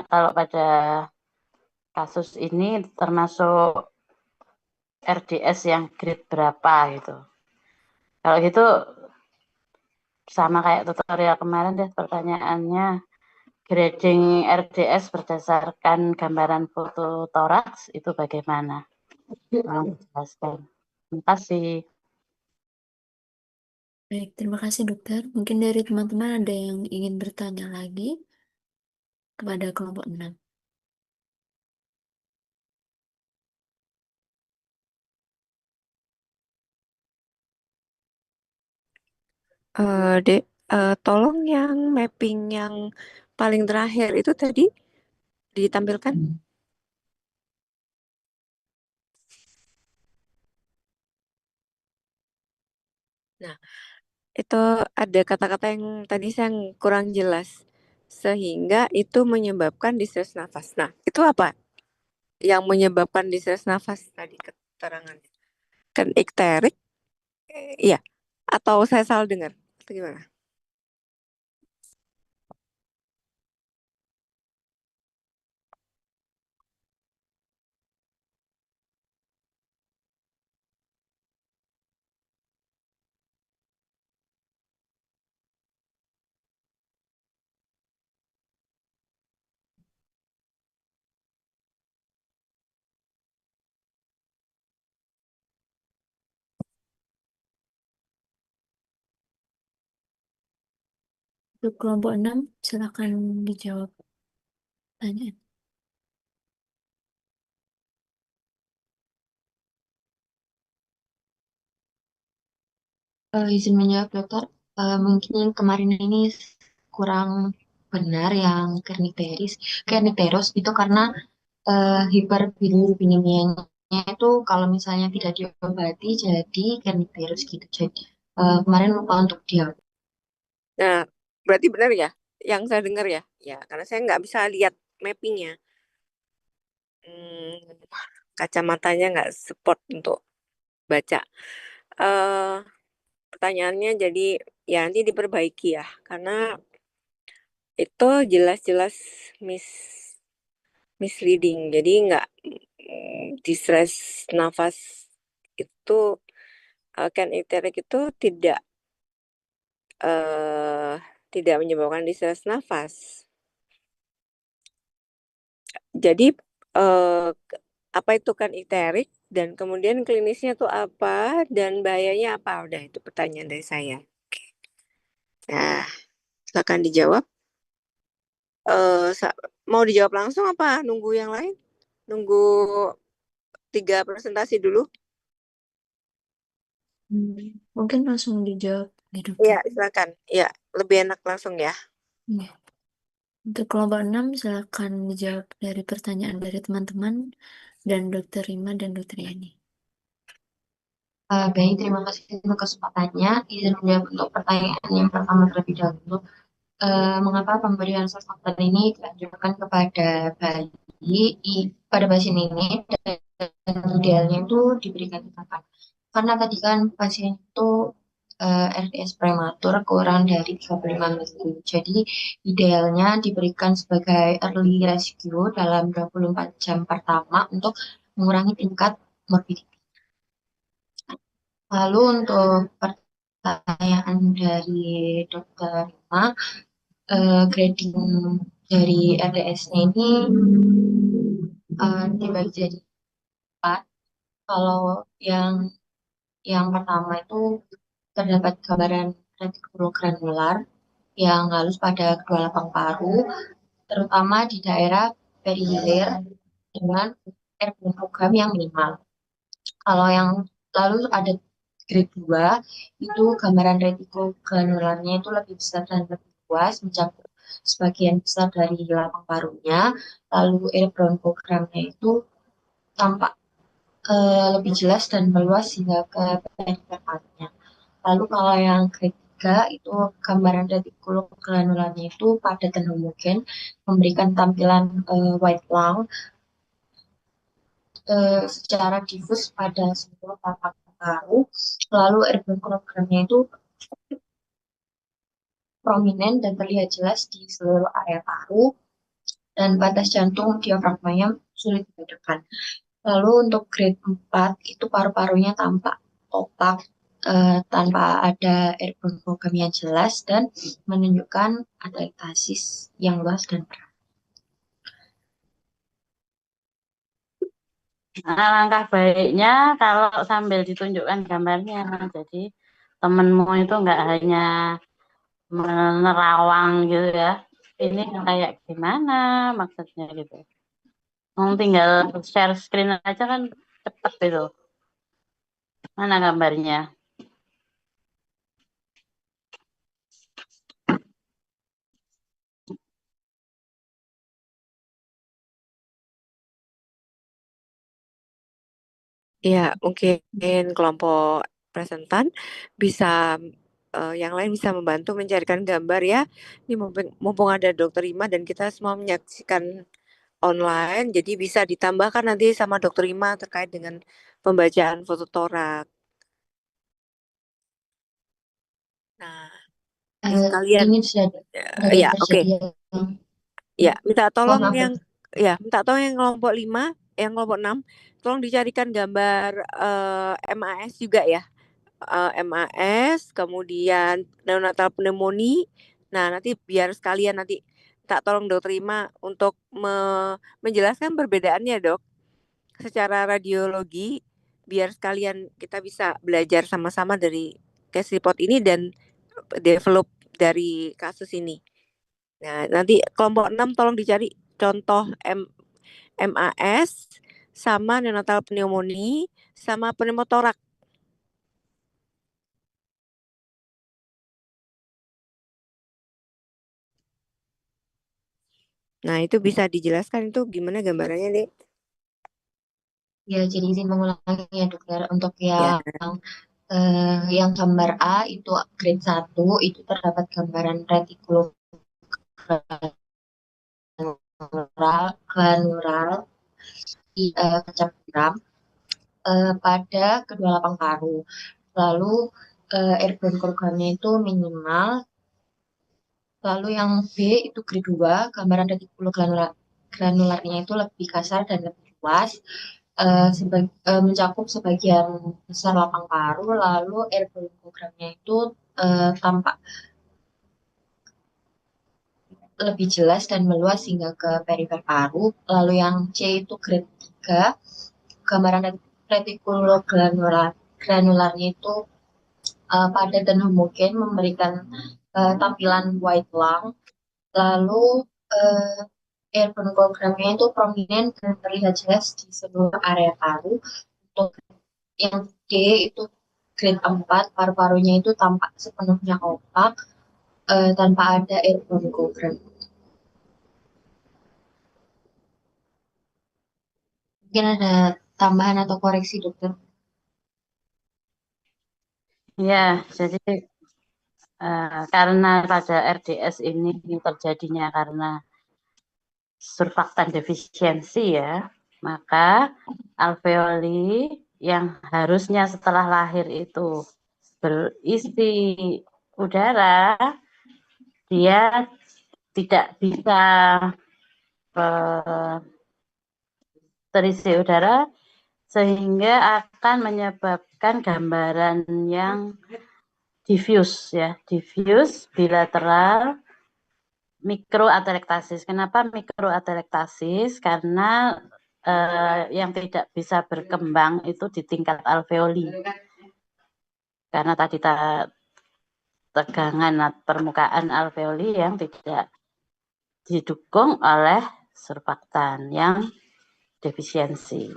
kalau pada kasus ini termasuk RDS yang grade berapa gitu. Kalau gitu sama kayak tutorial kemarin deh pertanyaannya, grading RDS berdasarkan gambaran foto toraks itu bagaimana? Tolong jelaskan. Terima kasih. Baik, terima kasih dokter. Mungkin dari teman-teman ada yang ingin bertanya lagi kepada kelompok 6. Dek, tolong yang mapping yang paling terakhir itu tadi ditampilkan. Nah, itu ada kata-kata yang tadi saya kurang jelas, sehingga itu menyebabkan distress nafas. Nah, itu apa yang menyebabkan distress nafas tadi keterangannya? Kan ikterik, iya. Atau saya salah dengar? Atau gimana? Untuk kelompok 6, silakan dijawab pertanyaan. Izin menjawab dokter. Mungkin yang kemarin ini kurang benar yang kerniteros itu karena hiperbilirubinemianya itu kalau misalnya tidak diobati jadi kerniteros gitu. Jadi kemarin lupa untuk dia. Nah, berarti benar ya? Yang saya dengar ya? Ya, karena saya nggak bisa lihat mappingnya. Hmm, kacamatanya nggak support untuk baca. eh Pertanyaannya jadi ya nanti diperbaiki ya, karena itu jelas-jelas misleading. Jadi nggak distress nafas itu Ken icteric itu eh tidak menyebabkan distress nafas. Jadi apa itu kan icteric dan kemudian klinisnya tuh apa dan bahayanya apa? Udah itu pertanyaan dari saya. Nah, silakan dijawab. Mau dijawab langsung apa nunggu yang lain? Nunggu 3 presentasi dulu? Mungkin langsung dijawab nih Iya, dokter. silakan. Iya, lebih enak langsung ya. Iya. Untuk kelompok 6, silakan dijawab dari pertanyaan dari teman-teman dan dokter Rima dan dokter Yani. Baik, terima kasih untuk kesempatannya. Izin menjawab untuk pertanyaan yang pertama terlebih dahulu. Mengapa pemberian surfaktan ini dianjurkan kepada bayi pada pasien ini dan idealnya itu diberikan kapan? Karena tadi kan pasien itu RDS prematur kurang dari 35 minggu. Jadi idealnya diberikan sebagai early rescue dalam 24 jam pertama untuk mengurangi tingkat morbidity. Lalu untuk pertanyaan dari Dokter Rima, grading dari RDS-nya ini dibagi jadi 4. Kalau yang pertama itu terdapat gambaran retikulogranular yang halus pada kedua lapang paru, terutama di daerah perihilir dengan airborne program yang minimal. Kalau yang lalu ada grade 2, itu gambaran retikulogranularnya itu lebih besar dan lebih luas, mencakup sebagian besar dari lapang parunya. Lalu airborne programnya itu tampak lebih jelas dan meluas hingga ke perifer parunya. Lalu kalau yang grade 3 itu gambaran retikulogranularnya itu padat dan homogen, memberikan tampilan white lung secara difus pada seluruh tapak paru. Lalu airborne programnya itu prominent dan terlihat jelas di seluruh area paru. dan batas jantung diafragmanya sulit dibedakan. Lalu untuk grade 4 itu paru-parunya tampak opak tanpa ada airborne program yang jelas dan menunjukkan atelektasis yang luas dan berat. Nah, langkah baiknya kalau sambil ditunjukkan gambarnya, jadi temenmu itu nggak hanya menerawang gitu ya, ini kayak gimana maksudnya gitu. Tinggal share screen aja kan cepet gitu. Mana gambarnya? Ya, mungkin kelompok presentan bisa yang lain bisa membantu mencarikan gambar ya. Ini mumpung ada Dokter Ima dan kita semua menyaksikan online, jadi bisa ditambahkan nanti sama Dokter Ima terkait dengan pembacaan foto torak. Nah, sekalian Ini sudah ada ya, oke. terjadi Ya, minta tolong maaf, yang minta tolong yang kelompok 5, yang kelompok 6, tolong dicarikan gambar MAS juga ya. MAS, kemudian neonatal pneumonia. Nah, nanti biar sekalian nanti tak tolong Dokter Ima untuk menjelaskan perbedaannya, Dok, secara radiologi, biar sekalian kita bisa belajar sama-sama dari case report ini dan develop dari kasus ini. Nah, nanti kelompok 6 tolong dicari contoh MAS sama neonatal pneumonia sama pneumotorak. Nah, itu bisa dijelaskan itu gimana gambarannya, Dek? ya. Jadi izin mengulangi ya dokter, untuk Ya. yang gambar A itu grade 1 itu terdapat gambaran retikulum granular di kecap gram pada kedua lapang paru. Lalu airborne programnya itu minimal. Lalu yang B itu grade 2, gambaran retikulum granularnya itu lebih kasar dan lebih luas. Mencakup sebagian besar lapang paru, lalu airborne programnya itu tampak lebih jelas dan meluas hingga ke perifer paru. Lalu yang C itu grade 3, gambaran retikulogranularnya itu padat dan homogen, memberikan tampilan white lung. Lalu airborne programnya itu prominent dan terlihat jelas di seluruh area paru. Untuk yang D itu grade 4, paru-parunya itu tampak sepenuhnya opak tanpa ada airborne program. Mungkin ada tambahan atau koreksi dokter? Ya, jadi karena pada RDS ini terjadinya karena surfaktan defisiensi ya, maka alveoli yang harusnya setelah lahir itu berisi udara, dia tidak bisa terisi udara sehingga akan menyebabkan gambaran yang diffuse ya, diffuse bilateral mikroatelektasis. Kenapa mikroatelektasis? Karena yang tidak bisa berkembang itu di tingkat alveoli. Karena tadi tegangan permukaan alveoli yang tidak didukung oleh surfaktan yang defisiensi.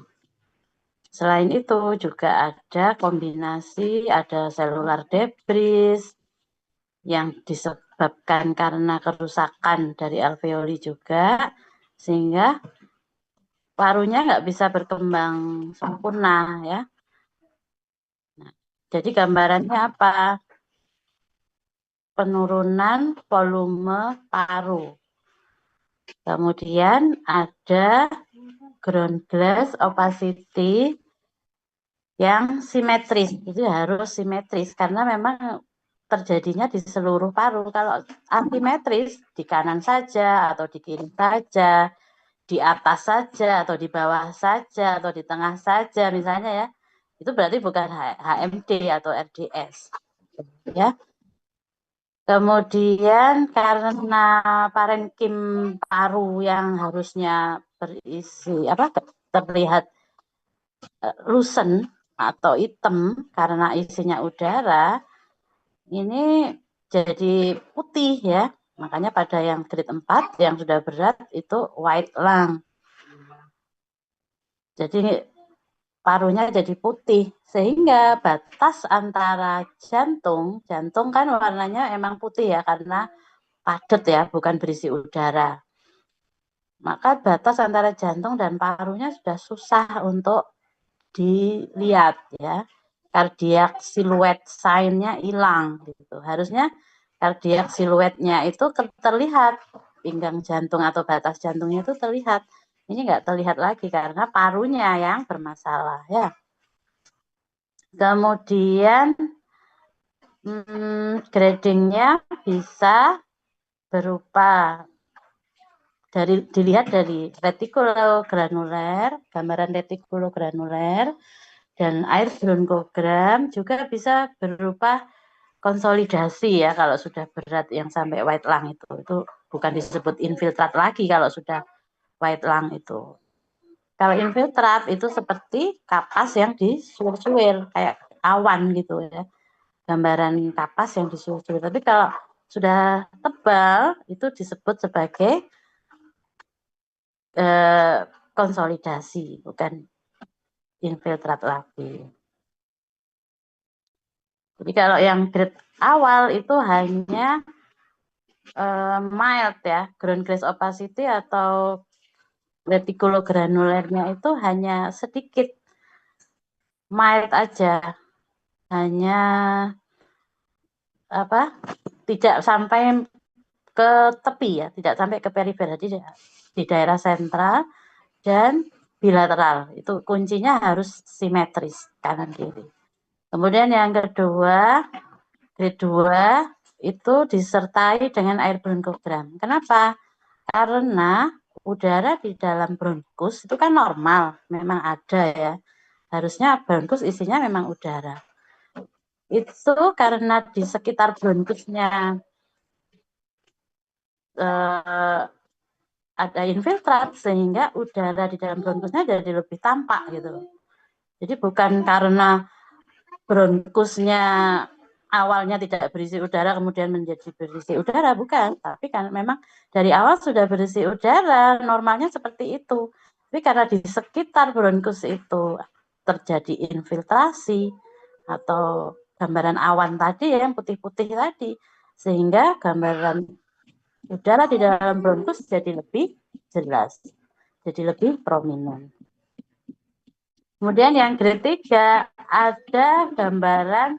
Selain itu juga ada kombinasi, ada selular debris yang disebabkan karena kerusakan dari alveoli juga, sehingga parunya nggak bisa berkembang sempurna ya. Nah, jadi gambarannya apa? Penurunan volume paru. Kemudian ada ground glass opacity yang simetris. Itu harus simetris karena memang terjadinya di seluruh paru. Kalau asimetris di kanan saja atau di kiri saja, di atas saja atau di bawah saja atau di tengah saja misalnya ya, itu berarti bukan HMD atau RDS ya. Kemudian karena parenkim paru yang harusnya berisi terlihat lusen atau hitam karena isinya udara, ini jadi putih ya. Makanya pada yang grade 4 yang sudah berat itu white lung. Jadi parunya jadi putih sehingga batas antara jantung kan warnanya emang putih ya karena padat ya, bukan berisi udara. Maka batas antara jantung dan parunya sudah susah untuk dilihat ya. Kardiak siluet sign-nya hilang gitu. Harusnya kardiak siluetnya itu terlihat, pinggang jantung atau batas jantungnya itu terlihat. Ini nggak terlihat lagi karena parunya yang bermasalah ya. Kemudian gradingnya bisa berupa dilihat dari retikulogranuler, gambaran retikulogranuler, dan air bronkogram juga bisa berupa konsolidasi ya kalau sudah berat yang sampai white lung itu bukan disebut infiltrat lagi kalau sudah white lung itu. Kalau infiltrat itu seperti kapas yang disuir-suir kayak awan gitu ya, gambaran kapas yang disuir-suir. Tapi kalau sudah tebal itu disebut sebagai konsolidasi, bukan infiltrat lagi. Jadi kalau yang grade awal itu hanya mild ya, ground glass opacity atau retikulogranulernya itu hanya sedikit, mild aja, hanya tidak sampai ke tepi ya, tidak sampai ke perifer, jadi di daerah sentral dan bilateral. Itu kuncinya harus simetris kanan kiri. Kemudian yang kedua, grade 2 itu disertai dengan air bronkogram. Kenapa? Karena udara di dalam bronkus itu kan normal, memang ada ya. Harusnya bronkus isinya memang udara. Itu karena di sekitar bronkusnya ada infiltrat sehingga udara di dalam bronkusnya jadi lebih tampak gitu. Jadi bukan karena bronkusnya awalnya tidak berisi udara kemudian menjadi berisi udara, bukan, tapi kan memang dari awal sudah berisi udara, normalnya seperti itu. Tapi karena di sekitar bronkus itu terjadi infiltrasi atau gambaran awan tadi yang putih-putih tadi, sehingga gambaran udara di dalam bronkus jadi lebih jelas, jadi lebih prominent. Kemudian yang grade 3 ada gambaran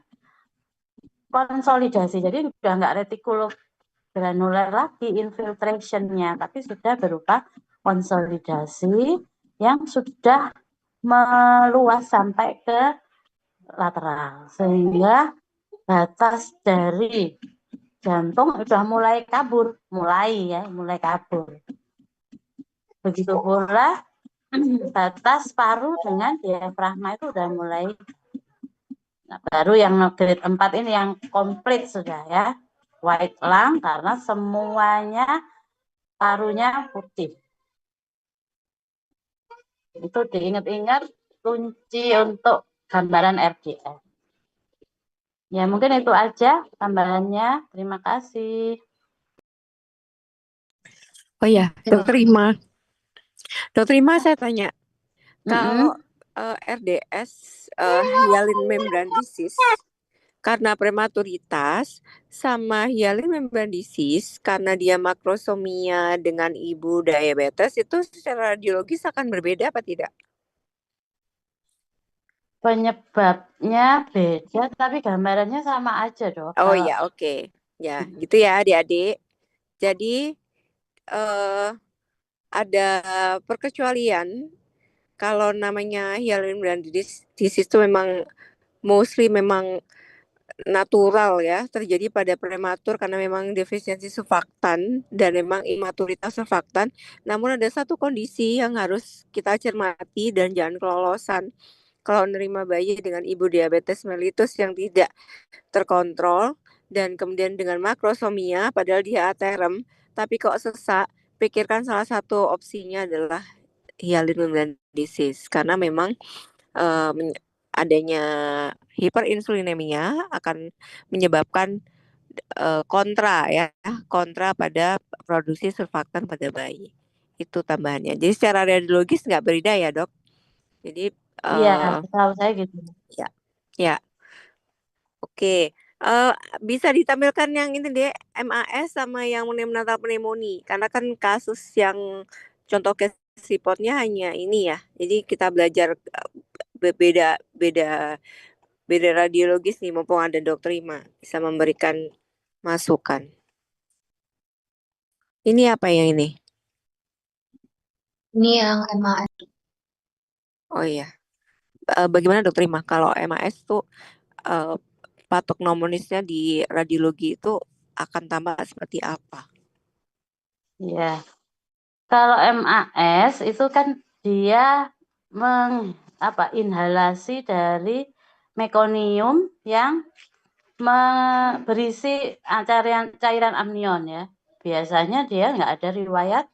konsolidasi, jadi sudah nggak retikulogranuler lagi infiltration-nya, tapi sudah berupa konsolidasi yang sudah meluas sampai ke lateral, sehingga batas dari jantung sudah mulai kabur, mulai kabur. Begitu pula batas paru dengan diafragma itu sudah mulai. Nah, baru yang grade 4 ini yang komplit sudah ya, white lung karena semuanya parunya putih. Itu diingat-ingat kunci untuk gambaran RDS. Ya mungkin itu aja gambarannya. Terima kasih. Oh ya, Dokter Ima. Dokter Ima, saya tanya, kalau RDS, hyaline membran disease, karena prematuritas, sama hyaline membran disease karena dia makrosomia dengan ibu diabetes, itu secara radiologis akan berbeda apa tidak? Penyebabnya beda, tapi gambarannya sama aja dong. Oh ya, oke. Ya, gitu ya adik-adik. Jadi ada perkecualian kalau namanya hyaline membran disease itu memang mostly memang natural ya, terjadi pada prematur karena memang defisiensi surfaktan dan memang imaturitas surfaktan. Namun ada satu kondisi yang harus kita cermati dan jangan kelolosan. Kalau menerima bayi dengan ibu diabetes mellitus yang tidak terkontrol dan kemudian dengan makrosomia padahal dia aterem, tapi kok sesak, pikirkan salah satu opsinya adalah hyaline disease karena memang adanya hiperinsulinemia akan menyebabkan kontra pada produksi surfaktan pada bayi. Itu tambahannya. Jadi secara radiologis nggak beda ya, Dok. Jadi Iya, tahu saya gitu. ya, ya, oke. Bisa ditampilkan yang ini deh, MAS sama yang neonatal pneumonia. Karena kan kasus yang contoh case report-nya hanya ini ya. Jadi kita belajar beda radiologis nih, mumpung ada Dokter Ima bisa memberikan masukan. Ini apa yang ini? Ini yang MAS. Oh iya. Bagaimana Dokter Ima kalau MAS tuh patognomonisnya di radiologi itu akan tambah seperti apa? Iya. Kalau MAS itu kan dia inhalasi dari mekonium yang berisi cairan amnion ya. Biasanya dia nggak ada riwayat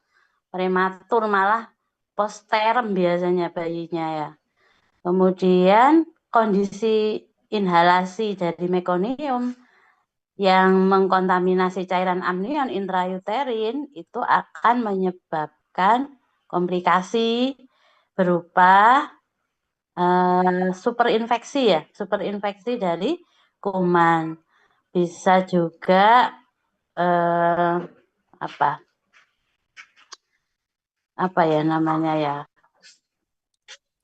prematur, malah posterem biasanya bayinya ya. Kemudian kondisi inhalasi dari mekonium yang mengkontaminasi cairan amnion intrauterin itu akan menyebabkan komplikasi berupa superinfeksi dari kuman. Bisa juga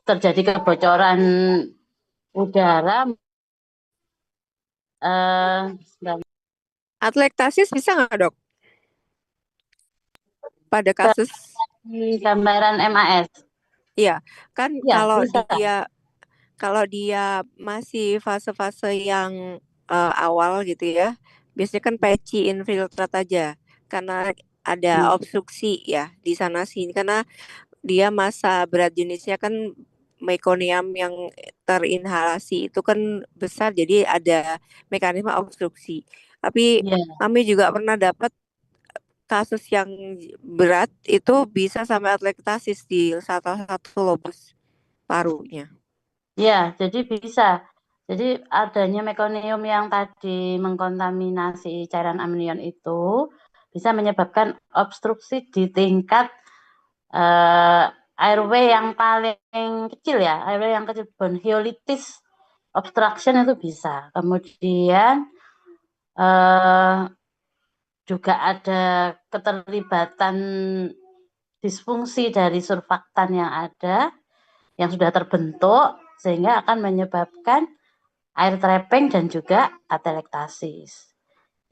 terjadi kebocoran udara. Atelektasis bisa nggak, Dok? Pada kasus gambaran MAS. Iya, kan Ya, kalau dia masih fase-fase yang awal gitu ya, biasanya kan patchy infiltrat aja karena ada obstruksi ya di sana sini karena dia masa berat jenisnya kan mekonium yang terinhalasi itu kan besar jadi ada mekanisme obstruksi. Tapi kami juga pernah dapat kasus yang berat itu bisa sampai atelektasis di salah satu lobus parunya. Ya, jadi bisa. Jadi adanya mekonium yang tadi mengkontaminasi cairan amnion itu bisa menyebabkan obstruksi di tingkat airway yang paling kecil ya, airway yang kecil, bronchiolitis obstruction itu bisa. Kemudian juga ada keterlibatan disfungsi dari surfaktan yang ada, yang sudah terbentuk, sehingga akan menyebabkan air trapping dan juga atelektasis.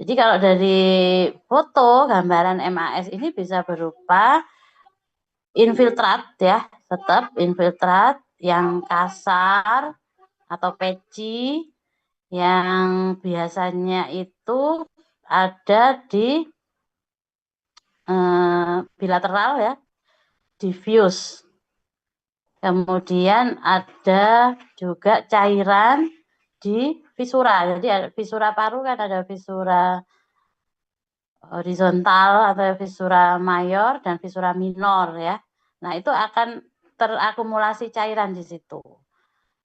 Jadi kalau dari foto gambaran MAS ini bisa berupa infiltrat ya, tetap infiltrat yang kasar atau patchy yang biasanya itu ada di bilateral ya, diffuse. Kemudian ada juga cairan di visura. Jadi visura paru kan ada visura horizontal atau visura mayor dan visura minor ya. Nah, itu akan terakumulasi cairan di situ.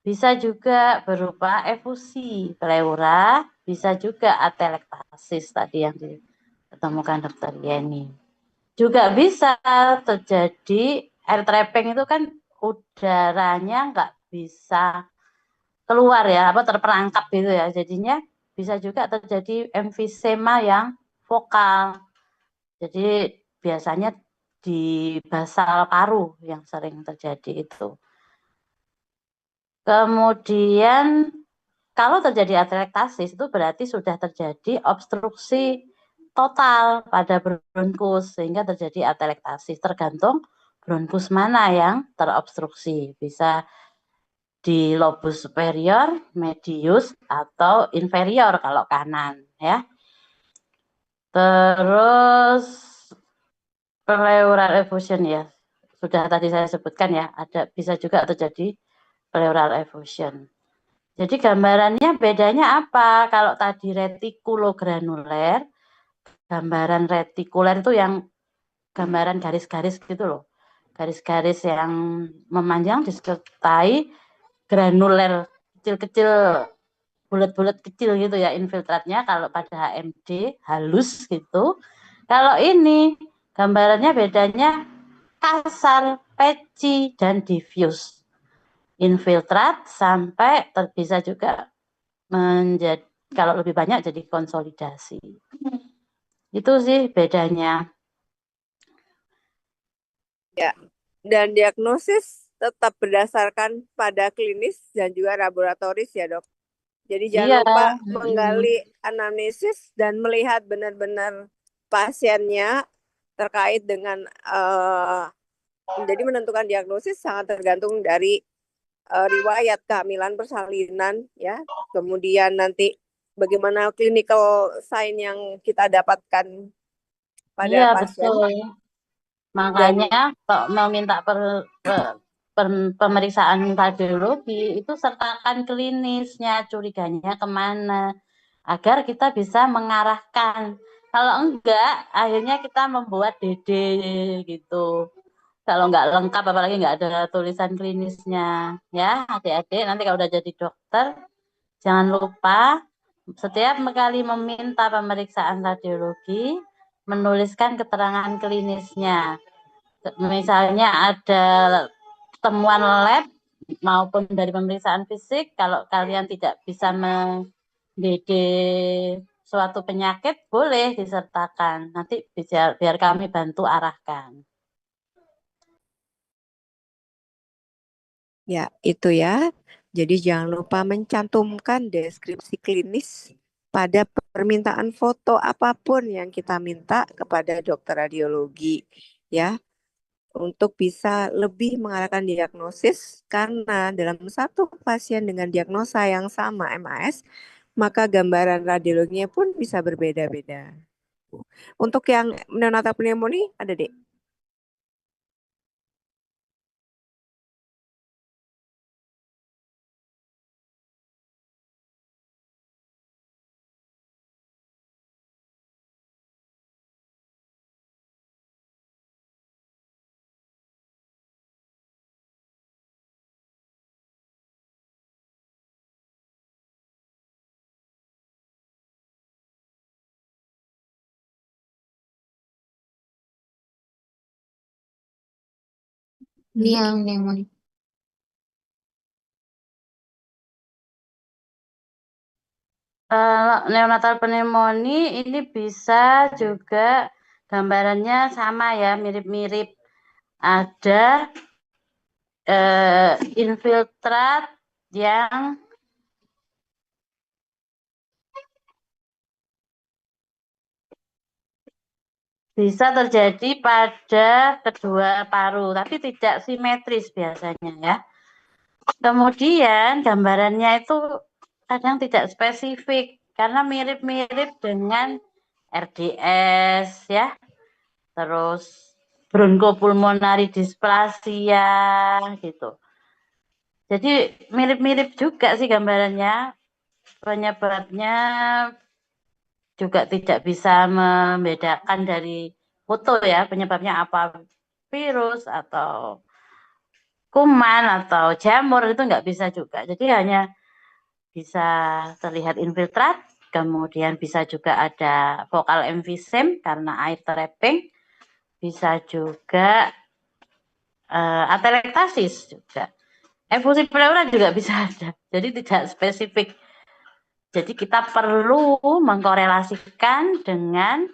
Bisa juga berupa efusi pleura, bisa juga atelektasis tadi yang ditemukan Dr. Yeni. Juga bisa terjadi air trapping itu kan udaranya nggak bisa keluar ya, terperangkap gitu ya. Jadinya bisa juga terjadi emfisema yang vokal. Jadi biasanya di basal paru yang sering terjadi itu. Kemudian kalau terjadi atelektasis itu berarti sudah terjadi obstruksi total pada bronkus sehingga terjadi atelektasis, tergantung bronkus mana yang terobstruksi. Bisa di lobus superior, medius, atau inferior kalau kanan ya. Terus pleural effusion ya, sudah tadi saya sebutkan ya, ada bisa juga terjadi pleural effusion. Jadi gambarannya bedanya apa? Kalau tadi retikulogranuler, gambaran retikuler itu yang gambaran garis-garis gitu loh. Garis-garis yang memanjang disertai granuler kecil-kecil, bulat-bulat kecil gitu ya infiltratnya kalau pada HMD halus gitu. Kalau ini gambarannya bedanya kasar, patchy, dan diffuse. Infiltrat sampai bisa juga menjadi, kalau lebih banyak jadi konsolidasi. Itu sih bedanya. Ya, dan diagnosis tetap berdasarkan pada klinis dan juga laboratoris ya dok. Jadi jangan Iya. lupa menggali anamnesis dan melihat benar-benar pasiennya terkait dengan jadi menentukan diagnosis sangat tergantung dari riwayat kehamilan persalinan ya. Kemudian nanti bagaimana clinical sign yang kita dapatkan pada Iya, pasien. betul. Makanya kalau mau minta pemeriksaan radiologi itu sertakan klinisnya, curiganya kemana, agar kita bisa mengarahkan. Kalau enggak, akhirnya kita membuat DD gitu. Kalau enggak lengkap, apalagi enggak ada tulisan klinisnya. Ya, adik-adik, nanti kalau udah jadi dokter, jangan lupa setiap kali meminta pemeriksaan radiologi, menuliskan keterangan klinisnya. Misalnya ada temuan lab maupun dari pemeriksaan fisik, kalau kalian tidak bisa mendede suatu penyakit, boleh disertakan. Nanti biar kami bantu arahkan. Ya, itu ya. Jadi jangan lupa mencantumkan deskripsi klinis pada permintaan foto apapun yang kita minta kepada dokter radiologi ya, untuk bisa lebih mengarahkan diagnosis karena dalam satu pasien dengan diagnosa yang sama MAS, maka gambaran radiologinya pun bisa berbeda-beda. Untuk yang neonatal pneumonia ada deh. Ini yang pneumonia. Neonatal pneumonia ini bisa juga gambarannya sama ya, mirip-mirip. Ada infiltrat yang bisa terjadi pada kedua paru, tapi tidak simetris biasanya ya. Kemudian gambarannya itu kadang tidak spesifik karena mirip-mirip dengan RDS ya. Terus bronchopulmonary dysplasia gitu. Jadi mirip-mirip juga sih gambarannya. Penyebabnya juga tidak bisa membedakan dari foto ya, penyebabnya apa, virus atau kuman atau jamur, itu nggak bisa juga. Jadi hanya bisa terlihat infiltrat, kemudian bisa juga ada vokal emfysem karena air trapping, bisa juga atelektasis juga. Efusi pleural juga bisa ada. Jadi tidak spesifik. Jadi kita perlu mengkorelasikan dengan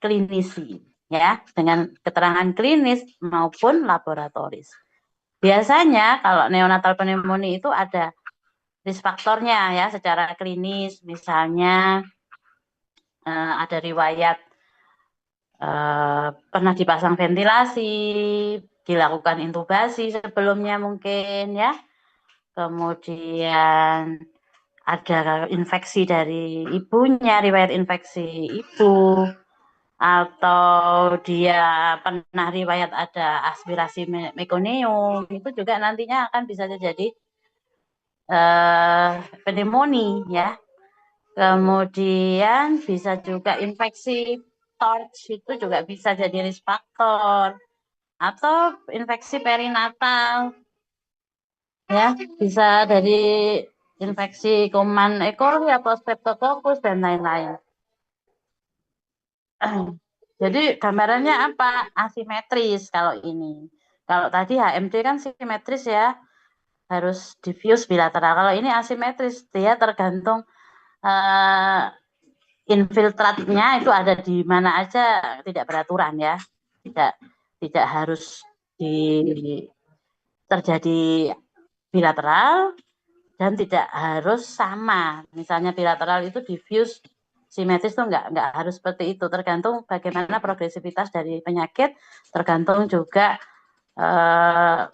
klinisi ya, dengan keterangan klinis maupun laboratoris. Biasanya kalau neonatal pneumonia itu ada risk faktornya ya secara klinis, misalnya ada riwayat pernah dipasang ventilasi, dilakukan intubasi sebelumnya mungkin ya. kemudian ada infeksi dari ibunya, riwayat infeksi ibu, atau dia pernah riwayat ada aspirasi mekonium, itu juga nantinya akan bisa terjadi pneumonia ya. Kemudian bisa juga infeksi torch, itu juga bisa jadi risk factor, atau infeksi perinatal ya, bisa dari infeksi kuman E. coli atau streptococcus dan lain-lain. Jadi gambarannya apa? Asimetris kalau ini. Kalau tadi HMD kan simetris ya, harus diffuse bilateral. Kalau ini asimetris, dia tergantung infiltratnya itu ada di mana aja, tidak beraturan ya. Tidak harus terjadi bilateral dan tidak harus sama. Misalnya bilateral itu diffuse, simetris itu enggak harus seperti itu, tergantung bagaimana progresivitas dari penyakit, tergantung juga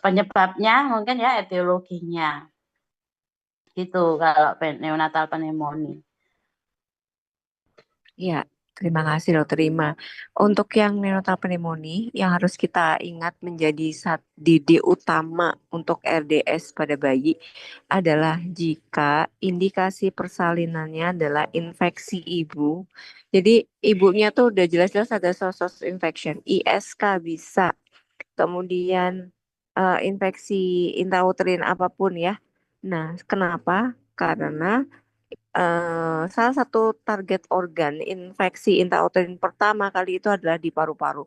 penyebabnya mungkin ya, etiologinya. Gitu kalau neonatal pneumonia. Ya, terima kasih Dokter Rima. Untuk yang neonatal pneumonia yang harus kita ingat menjadi DD utama untuk RDS pada bayi adalah jika indikasi persalinannya adalah infeksi ibu. Jadi ibunya tuh udah jelas-jelas ada source infection, ISK bisa. Kemudian infeksi intrauterin apapun ya. Nah, kenapa? Karena salah satu target organ infeksi intrauterin pertama kali itu adalah di paru-paru.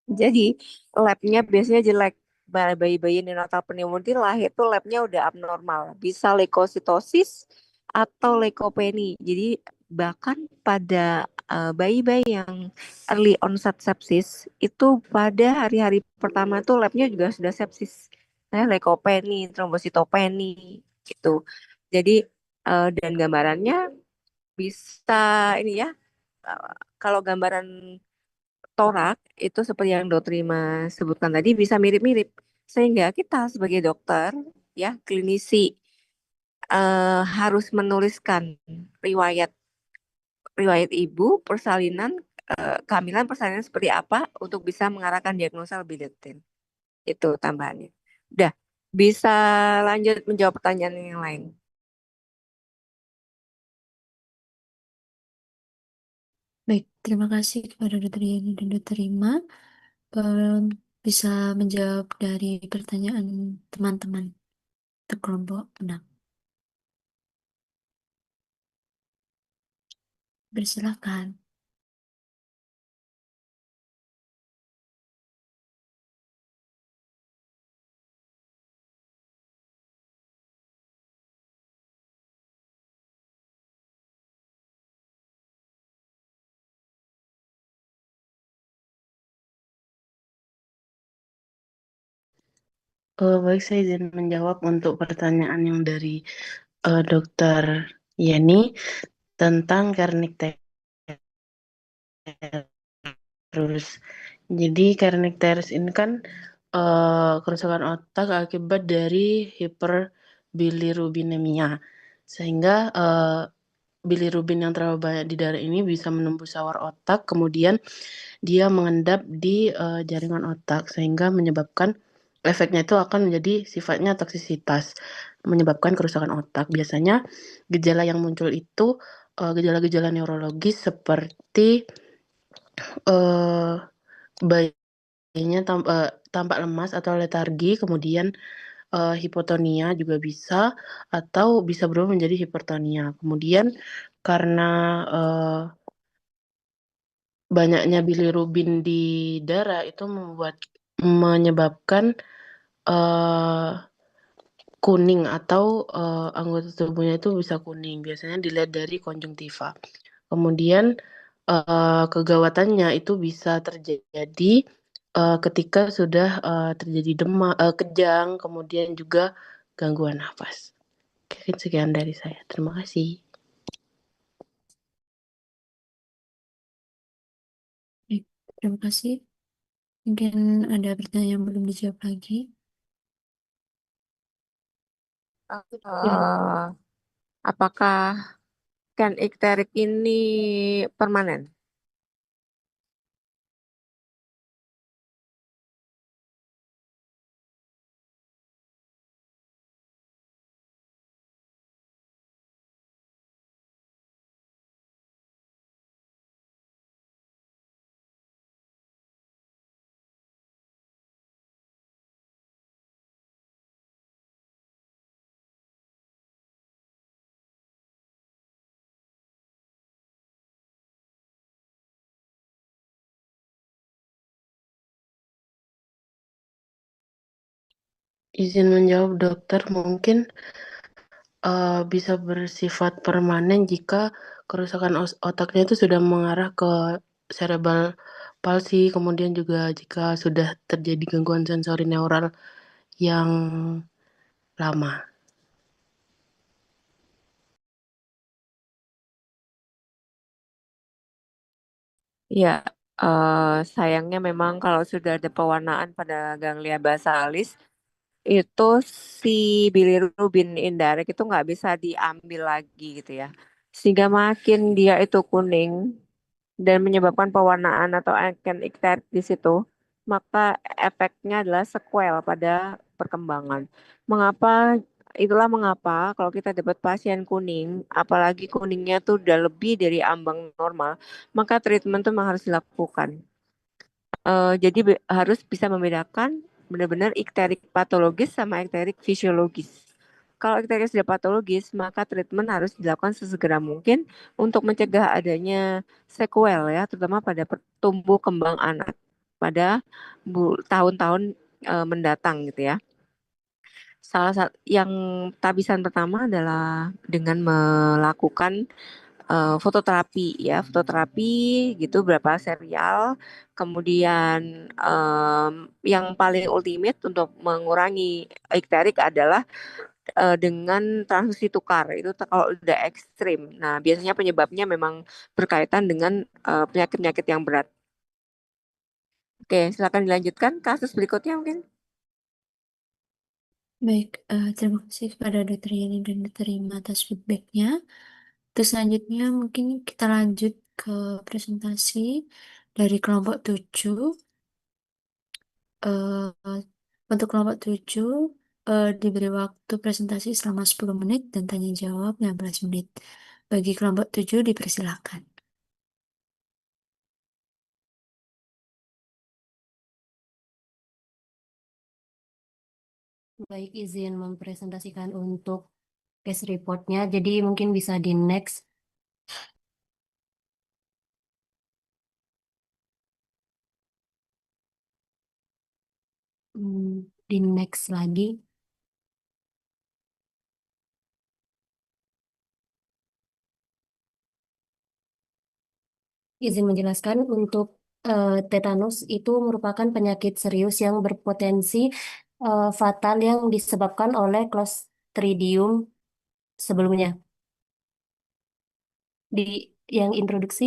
Jadi labnya biasanya jelek. Bayi-bayi neonatal pneumonia lahir itu labnya udah abnormal. Bisa leukositosis atau leukopenia. Jadi bahkan pada bayi-bayi yang early onset sepsis itu pada hari-hari pertama itu labnya juga sudah sepsis. Leukopenia, trombositopenia gitu. Jadi dan gambarannya bisa ini ya, kalau gambaran torak itu seperti yang Dokter Rima sebutkan tadi bisa mirip-mirip. Sehingga kita sebagai dokter ya, klinisi harus menuliskan riwayat riwayat ibu, persalinan, kehamilan persalinan seperti apa untuk bisa mengarahkan diagnosa lebih detail. Itu tambahannya. Udah, bisa lanjut menjawab pertanyaan yang lain. Baik, terima kasih kepada Dr. Yani dan Dr. Rima. Bisa menjawab dari pertanyaan teman-teman untuk kelompok 6. Bersilakan. Baik, saya izin menjawab untuk pertanyaan yang dari Dokter Yeni tentang kernicterus. Jadi kernicterus ini kan kerusakan otak akibat dari hiperbilirubinemia, sehingga bilirubin yang terlalu banyak di darah ini bisa menembus sawar otak, kemudian dia mengendap di jaringan otak, sehingga menyebabkan efeknya itu akan menjadi sifatnya toksisitas, menyebabkan kerusakan otak. Biasanya gejala yang muncul itu gejala-gejala neurologis seperti bayinya tampak lemas atau letargi, kemudian hipotonia juga bisa, atau bisa berubah menjadi hipertonia. Kemudian karena banyaknya bilirubin di darah itu menyebabkan kuning atau anggota tubuhnya itu bisa kuning. Biasanya dilihat dari konjungtiva. Kemudian kegawatannya itu bisa terjadi ketika sudah terjadi demam, kejang, kemudian juga gangguan nafas. Mungkin sekian dari saya. Terima kasih. Baik, terima kasih. Mungkin ada pertanyaan yang belum dijawab lagi. Ya, eh, apakah Ken ikterik ini permanen? Izin menjawab dokter, mungkin bisa bersifat permanen jika kerusakan otaknya itu sudah mengarah ke cerebral palsy, kemudian juga jika sudah terjadi gangguan sensori neural yang lama. Ya, sayangnya memang kalau sudah ada pewarnaan pada ganglia basalis, itu si bilirubin indirect itu nggak bisa diambil lagi gitu ya. Sehingga makin dia itu kuning dan menyebabkan pewarnaan atau akan ikterik di situ, maka efeknya adalah sequel pada perkembangan. Mengapa? Itulah mengapa kalau kita dapat pasien kuning, apalagi kuningnya tuh udah lebih dari ambang normal, maka treatment tuh memang harus dilakukan. Jadi harus bisa membedakan benar-benar ikterik patologis sama ikterik fisiologis. Kalau ikterik sudah patologis, maka treatment harus dilakukan sesegera mungkin untuk mencegah adanya sequel ya, terutama pada tumbuh kembang anak pada tahun-tahun mendatang gitu ya. Salah satu yang tabisan pertama adalah dengan melakukan fototerapi ya, fototerapi gitu berapa serial. Kemudian yang paling ultimate untuk mengurangi ikterik adalah dengan transfusi tukar. Itu kalau udah ekstrim. Nah, biasanya penyebabnya memang berkaitan dengan penyakit-penyakit yang berat. Oke, silakan dilanjutkan kasus berikutnya mungkin. baik. Terima kasih kepada Dokter Yani dan Dokter Rima atas feedbacknya. Terus selanjutnya mungkin kita lanjut ke presentasi dari kelompok 7. Eh, untuk kelompok 7 diberi waktu presentasi selama 10 menit dan tanya jawab 15 menit. Bagi kelompok 7 dipersilakan. Baik, izin mempresentasikan untuk case reportnya. Jadi mungkin bisa di next. Di next lagi. Izin menjelaskan untuk tetanus itu merupakan penyakit serius yang berpotensi fatal yang disebabkan oleh Clostridium sebelumnya. Di yang introduksi.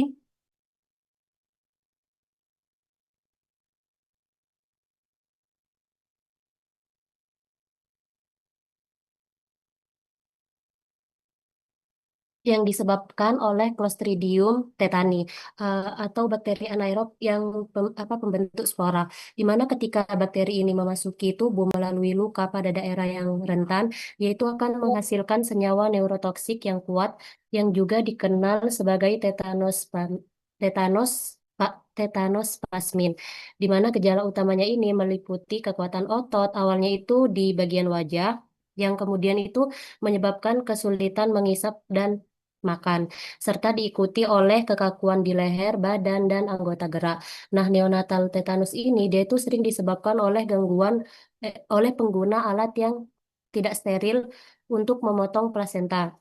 Yang disebabkan oleh Clostridium tetani atau bakteri anaerob yang pembentuk spora. Di mana ketika bakteri ini memasuki tubuh melalui luka pada daerah yang rentan, yaitu akan menghasilkan senyawa neurotoksik yang kuat yang juga dikenal sebagai tetanos plasmin. Di mana gejala utamanya ini meliputi kekuatan otot, awalnya itu di bagian wajah, yang kemudian itu menyebabkan kesulitan mengisap dan makan, serta diikuti oleh kekakuan di leher, badan, dan anggota gerak. Nah, neonatal tetanus ini dia itu sering disebabkan oleh oleh pengguna alat yang tidak steril untuk memotong plasenta,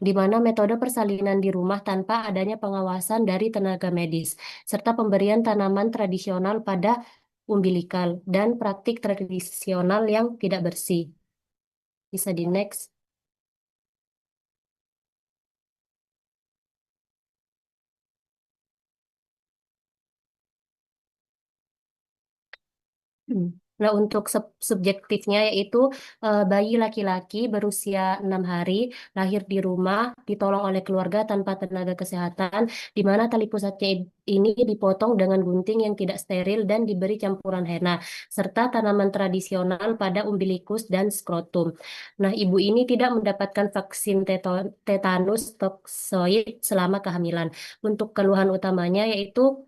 di mana metode persalinan di rumah tanpa adanya pengawasan dari tenaga medis, serta pemberian tanaman tradisional pada umbilikal, dan praktik tradisional yang tidak bersih. Bisa di next. Nah, untuk subjektifnya yaitu bayi laki-laki berusia 6 hari, lahir di rumah, ditolong oleh keluarga tanpa tenaga kesehatan, di mana tali pusatnya ini dipotong dengan gunting yang tidak steril dan diberi campuran henna, serta tanaman tradisional pada umbilikus dan skrotum. Nah, ibu ini tidak mendapatkan vaksin tetanus toksoid selama kehamilan. Untuk keluhan utamanya yaitu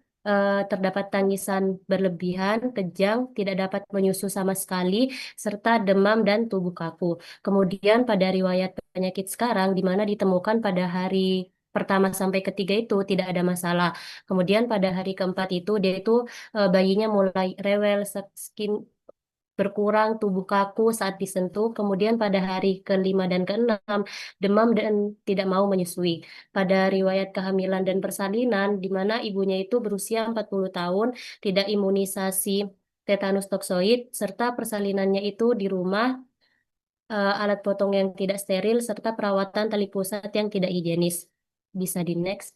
terdapat tangisan berlebihan, kejang, tidak dapat menyusu sama sekali, serta demam dan tubuh kaku. Kemudian pada riwayat penyakit sekarang, di mana ditemukan pada hari pertama sampai ketiga itu tidak ada masalah. Kemudian pada hari keempat itu dia itu bayinya mulai rewel, skin berkurang, tubuh kaku saat disentuh. Kemudian pada hari kelima dan keenam, demam dan tidak mau menyusui. Pada riwayat kehamilan dan persalinan, di mana ibunya itu berusia 40 tahun, tidak imunisasi tetanus toksoid, serta persalinannya itu di rumah, alat potong yang tidak steril, serta perawatan tali pusat yang tidak higienis. Bisa di next.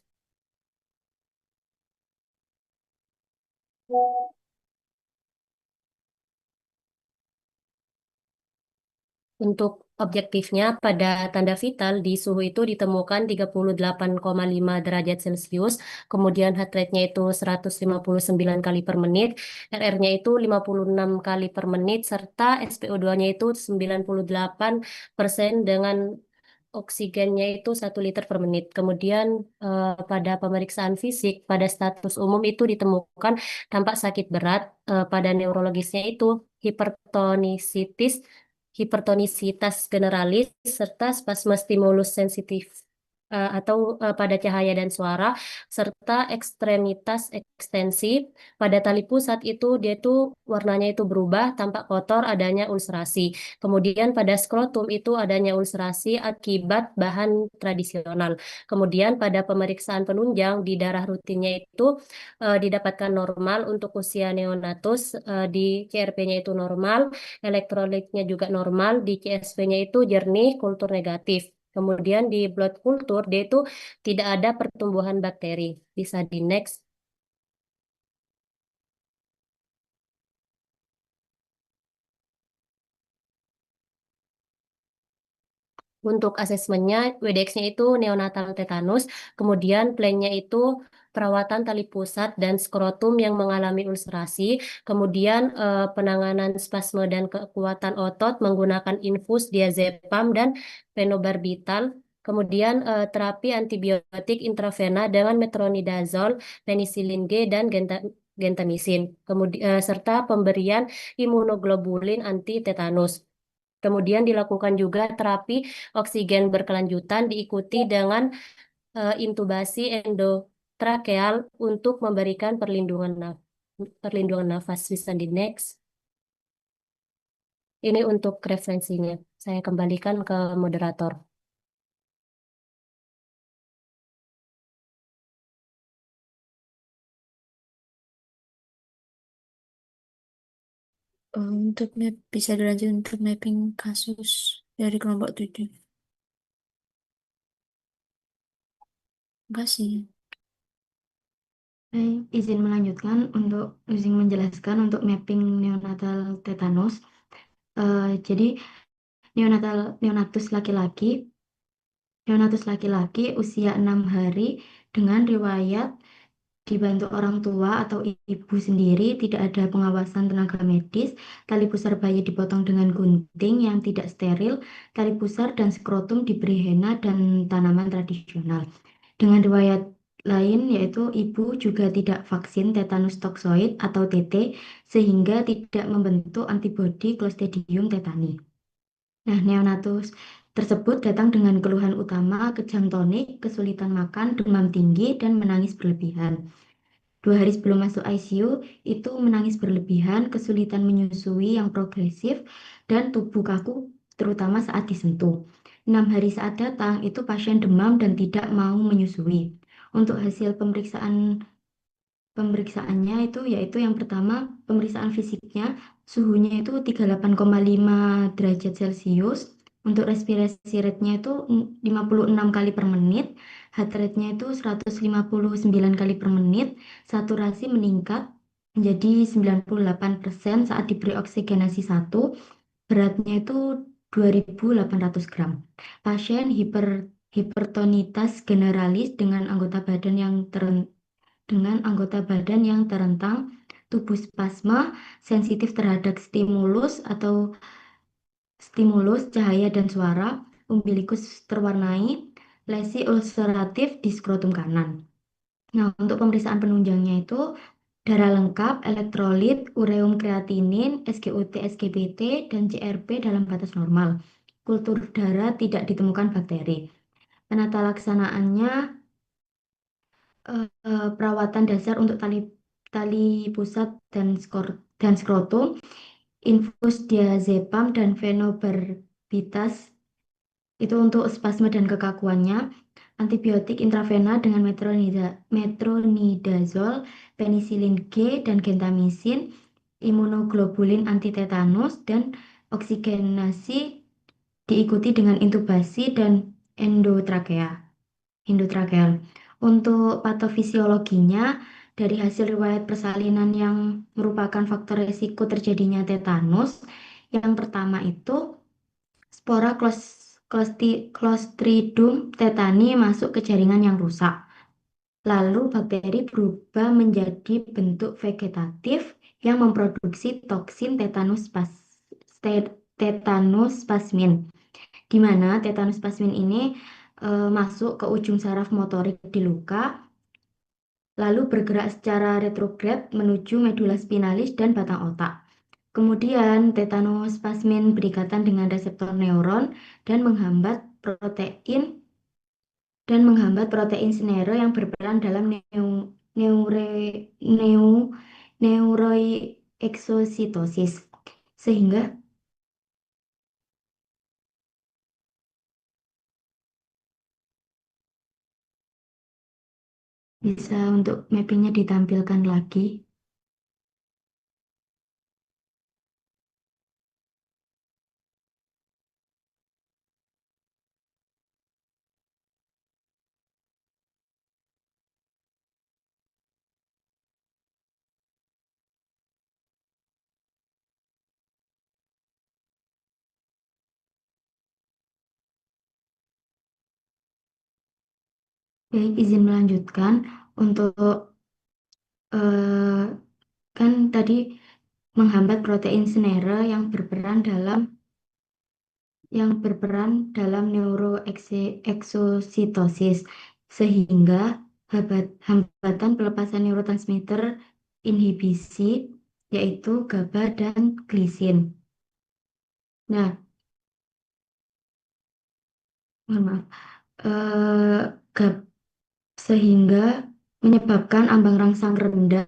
Untuk objektifnya, pada tanda vital di suhu itu ditemukan 38,5 derajat Celcius, kemudian heart rate-nya itu 159 kali per menit, RR-nya itu 56 kali per menit, serta SpO2-nya itu 98% dengan oksigennya itu 1 liter per menit. Kemudian pada pemeriksaan fisik, pada status umum itu ditemukan tampak sakit berat, pada neurologisnya itu hipertonisitis, hipertonisitas generalis, serta spasme stimulus sensitif atau pada cahaya dan suara, serta ekstremitas ekstensi. Pada tali pusat itu dia itu warnanya itu berubah, tampak kotor, adanya ulcerasi. Kemudian pada skrotum itu adanya ulcerasi akibat bahan tradisional. Kemudian pada pemeriksaan penunjang di darah rutinnya itu didapatkan normal untuk usia neonatus, di CRP-nya itu normal, elektrolitnya juga normal, di CSV-nya itu jernih, kultur negatif. Kemudian di blood culture dia itu tidak ada pertumbuhan bakteri. Bisa di next. Untuk asesmennya, WDX-nya itu neonatal tetanus, kemudian plan-nya itu perawatan tali pusat dan skrotum yang mengalami ulcerasi, kemudian penanganan spasme dan kekuatan otot menggunakan infus diazepam dan fenobarbital, kemudian terapi antibiotik intravena dengan metronidazol, penisilin G, dan gentamisin, kemudian serta pemberian imunoglobulin anti tetanus. Kemudian dilakukan juga terapi oksigen berkelanjutan diikuti dengan intubasi endotrakeal untuk memberikan perlindungan nafas. Bisa di next. Ini untuk referensinya. Saya kembalikan ke moderator. Untuk map bisa dilanjut untuk mapping kasus dari kelompok 7. Enggak sih. Izin melanjutkan untuk izin menjelaskan untuk mapping neonatal tetanus. Jadi neonatus laki-laki usia 6 hari dengan riwayat dibantu orang tua atau ibu sendiri, tidak ada pengawasan tenaga medis, tali pusar bayi dipotong dengan gunting yang tidak steril, tali pusar dan skrotum diberi henna dan tanaman tradisional. Dengan riwayat lain yaitu ibu juga tidak vaksin tetanus toksoid atau TT sehingga tidak membentuk antibodi Clostridium tetani. Nah, neonatus tersebut datang dengan keluhan utama kejang tonik, kesulitan makan, demam tinggi, dan menangis berlebihan. 2 hari sebelum masuk ICU itu menangis berlebihan, kesulitan menyusui yang progresif, dan tubuh kaku terutama saat disentuh. 6 hari saat datang itu pasien demam dan tidak mau menyusui. Untuk hasil pemeriksaannya itu yaitu yang pertama pemeriksaan fisiknya, suhunya itu 38,5 derajat Celcius. Untuk respirasi rate-nya itu 56 kali per menit, heart rate-nya itu 159 kali per menit, saturasi meningkat menjadi 98% saat diberi oksigenasi 1, beratnya itu 2.800 gram. Pasien hipertonitas generalis dengan anggota badan yang terentang, tubuh spasma, sensitif terhadap stimulus, cahaya dan suara, umbilikus terwarnai, lesi ulceratif di skrotum kanan. Nah, untuk pemeriksaan penunjangnya itu darah lengkap, elektrolit, ureum kreatinin, SGOT, SGBT, dan CRP dalam batas normal. Kultur darah tidak ditemukan bakteri. Penata laksanaannya perawatan dasar untuk tali pusat dan skrotum, infus diazepam dan fenobarbital itu untuk spasme dan kekakuannya, antibiotik intravena dengan metronidazol, penisilin G dan gentamisin, imunoglobulin anti tetanus, dan oksigenasi diikuti dengan intubasi dan endotrakeal. Untuk patofisiologinya, dari hasil riwayat persalinan yang merupakan faktor risiko terjadinya tetanus, yang pertama itu spora Clostridium tetani masuk ke jaringan yang rusak. Lalu bakteri berubah menjadi bentuk vegetatif yang memproduksi toksin tetanus spasmin, di mana tetanus spasmin ini masuk ke ujung saraf motorik di luka, lalu bergerak secara retrograd menuju medula spinalis dan batang otak. Kemudian tetanus spasmin berikatan dengan reseptor neuron dan menghambat protein snare yang berperan dalam neuroexositosis, sehingga bisa untuk mappingnya ditampilkan lagi. Baik, izin melanjutkan untuk kan tadi menghambat protein snare yang berperan dalam neuroexositosis, sehingga hambatan pelepasan neurotransmitter inhibisi yaitu GABA dan glisin. Nah, mohon maaf, sehingga menyebabkan ambang rangsang rendah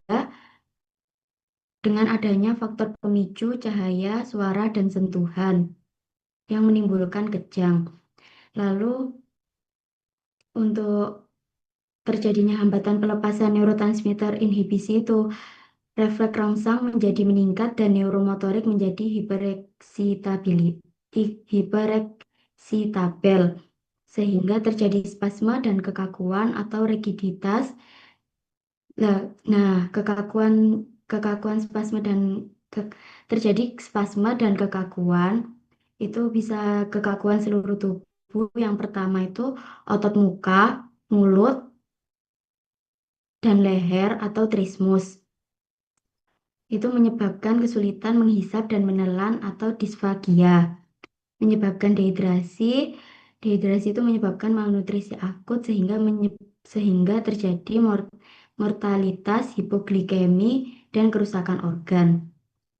dengan adanya faktor pemicu cahaya, suara, dan sentuhan yang menimbulkan kejang. Lalu untuk terjadinya hambatan pelepasan neurotransmitter inhibisi itu, refleks rangsang menjadi meningkat dan neuromotorik menjadi hipereksitabel, sehingga terjadi spasme dan kekakuan atau rigiditas. Nah, terjadi spasme dan kekakuan itu bisa kekakuan seluruh tubuh. Yang pertama itu otot muka, mulut, dan leher atau trismus. Itu menyebabkan kesulitan menghisap dan menelan atau disfagia. Menyebabkan dehidrasi. Dehidrasi itu menyebabkan malnutrisi akut sehingga terjadi mortalitas, hipoglikemi, dan kerusakan organ.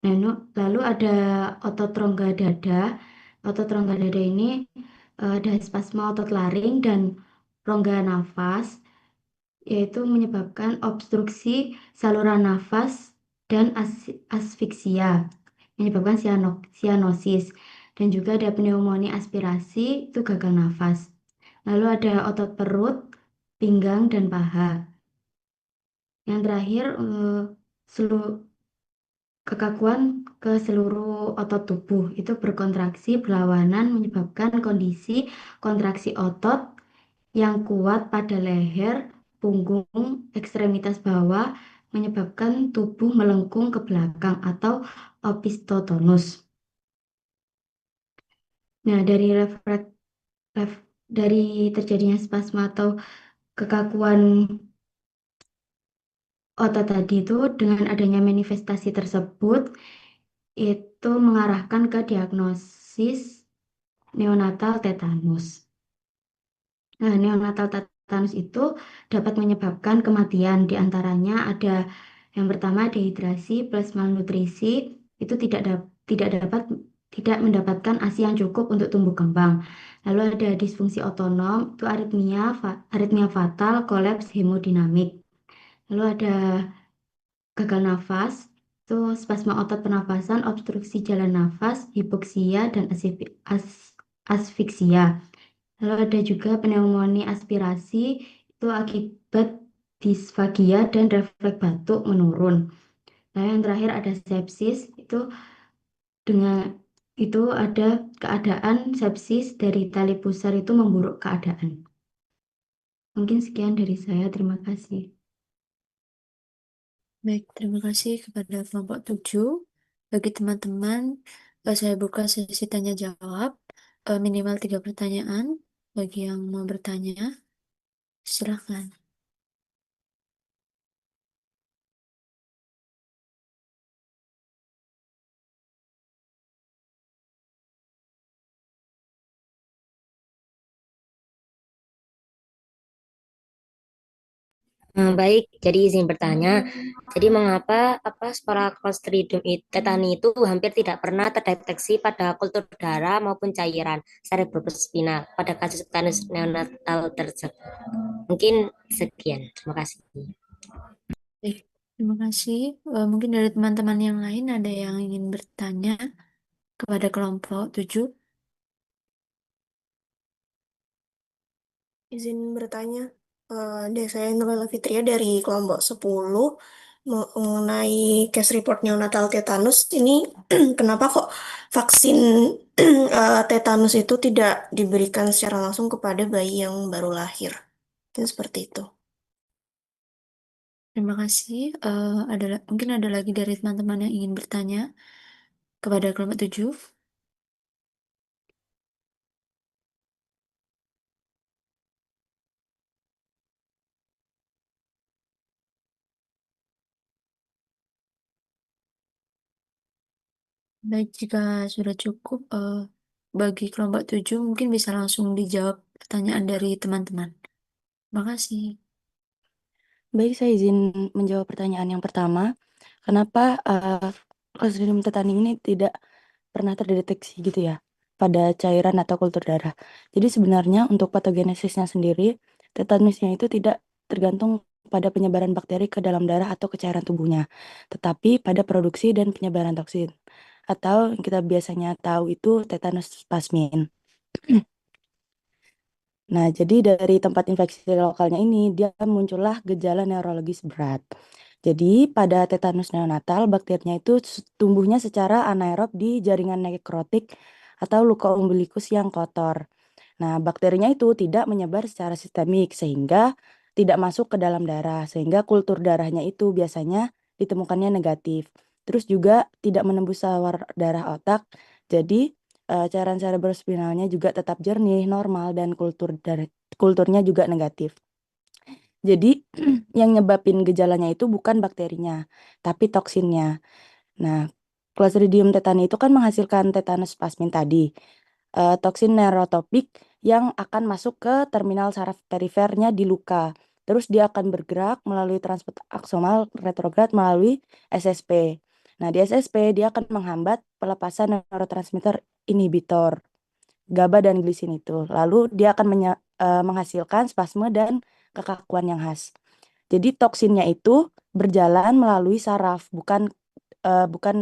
Lalu ada otot rongga dada. Otot rongga dada ini ada spasma otot laring dan rongga nafas, yaitu menyebabkan obstruksi saluran nafas dan asfiksia, menyebabkan sianosis, dan juga ada pneumonia aspirasi, itu gagal nafas. Lalu ada otot perut, pinggang, dan paha. Yang terakhir, kekakuan ke seluruh otot tubuh itu berkontraksi berlawanan menyebabkan kondisi kontraksi otot yang kuat pada leher, punggung, ekstremitas bawah, menyebabkan tubuh melengkung ke belakang atau opistotonus. Nah, dari terjadinya spasma atau kekakuan otot tadi itu dengan adanya manifestasi tersebut itu mengarahkan ke diagnosis neonatal tetanus. Nah, neonatal tetanus itu dapat menyebabkan kematian. Di antaranya ada yang pertama dehidrasi plus malnutrisi, itu tidak mendapatkan ASI yang cukup untuk tumbuh kembang. Lalu ada disfungsi otonom, itu aritmia fatal, kolaps hemodinamik. Lalu ada gagal nafas, itu spasma otot pernafasan, obstruksi jalan nafas, hipoksia, dan asfiksia. Lalu ada juga pneumonia aspirasi, itu akibat disfagia dan refleks batuk menurun. Lalu yang terakhir ada sepsis, itu ada keadaan sepsis dari tali pusar itu memburuk keadaan. Mungkin sekian dari saya, terima kasih. Baik, terima kasih kepada kelompok 7. Bagi teman-teman, saya buka sesi tanya jawab, minimal 3 pertanyaan. Bagi yang mau bertanya, silakan. Baik, jadi izin bertanya. Jadi mengapa spora Clostridium tetani itu hampir tidak pernah terdeteksi pada kultur darah maupun cairan cerebrospinal pada kasus tetanus neonatal tersebut? Mungkin sekian. Terima kasih. Baik, terima kasih. Mungkin dari teman-teman yang lain ada yang ingin bertanya kepada kelompok 7. Izin bertanya, saya Nurul Fitria dari kelompok 10 mengenai case report neonatal tetanus. Ini kenapa kok vaksin tetanus itu tidak diberikan secara langsung kepada bayi yang baru lahir? Mungkin seperti itu. Terima kasih. Mungkin ada lagi dari teman-teman yang ingin bertanya kepada kelompok 7. Baik, jika sudah cukup, bagi kelompok 7 mungkin bisa langsung dijawab pertanyaan dari teman-teman. Terima kasih. Baik, saya izin menjawab pertanyaan yang pertama. Kenapa Clostridium tetani ini tidak pernah terdeteksi gitu ya pada cairan atau kultur darah. Jadi sebenarnya untuk patogenesisnya sendiri, tetanusnya itu tidak tergantung pada penyebaran bakteri ke dalam darah atau ke cairan tubuhnya, tetapi pada produksi dan penyebaran toksin. Atau yang kita biasanya tahu itu tetanus plasmin. Nah, jadi dari tempat infeksi lokalnya ini, dia muncullah gejala neurologis berat. Jadi, pada tetanus neonatal, bakterinya itu tumbuhnya secara anaerob di jaringan nekrotik atau luka umbilikus yang kotor. Nah, bakterinya itu tidak menyebar secara sistemik, sehingga tidak masuk ke dalam darah, sehingga kultur darahnya itu biasanya ditemukannya negatif. Terus juga tidak menembus saluran darah otak, jadi cairan cerebrospinalnya juga tetap jernih, normal, dan kulturnya juga negatif. Jadi yang nyebabin gejalanya itu bukan bakterinya, tapi toksinnya. Nah, Clostridium tetani itu kan menghasilkan tetanus plasmin tadi, toksin neurotropik yang akan masuk ke terminal saraf perifernya di luka. Terus dia akan bergerak melalui transport aksomal retrograd melalui SSP. Nah, di SSP dia akan menghambat pelepasan neurotransmitter inhibitor GABA dan glisin itu. Lalu dia akan menghasilkan spasme dan kekakuan yang khas. Jadi toksinnya itu berjalan melalui saraf, bukan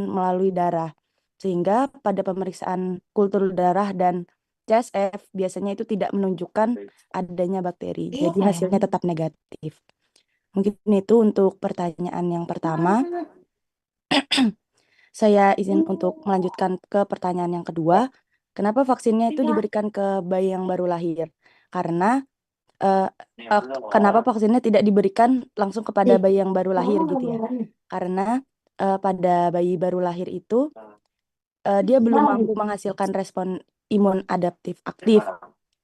melalui darah. Sehingga pada pemeriksaan kultur darah dan CSF biasanya itu tidak menunjukkan adanya bakteri. Jadi hasilnya tetap negatif. Mungkin itu untuk pertanyaan yang pertama. Saya izin untuk melanjutkan ke pertanyaan yang kedua. Kenapa vaksinnya itu diberikan ke bayi yang baru lahir? Karena eh, kenapa vaksinnya tidak diberikan langsung kepada bayi yang baru lahir gitu ya? Karena pada bayi baru lahir itu dia belum mampu menghasilkan respon imun adaptif aktif.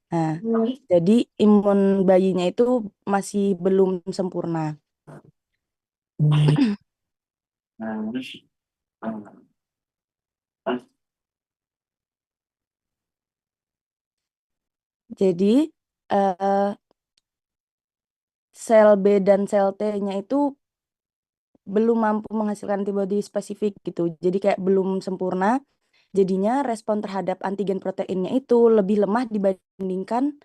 Nah, jadi imun bayinya itu masih belum sempurna. Jadi sel B dan sel T-nya itu belum mampu menghasilkan antibodi spesifik gitu. Jadi kayak belum sempurna. Jadinya respon terhadap antigen proteinnya itu lebih lemah dibandingkan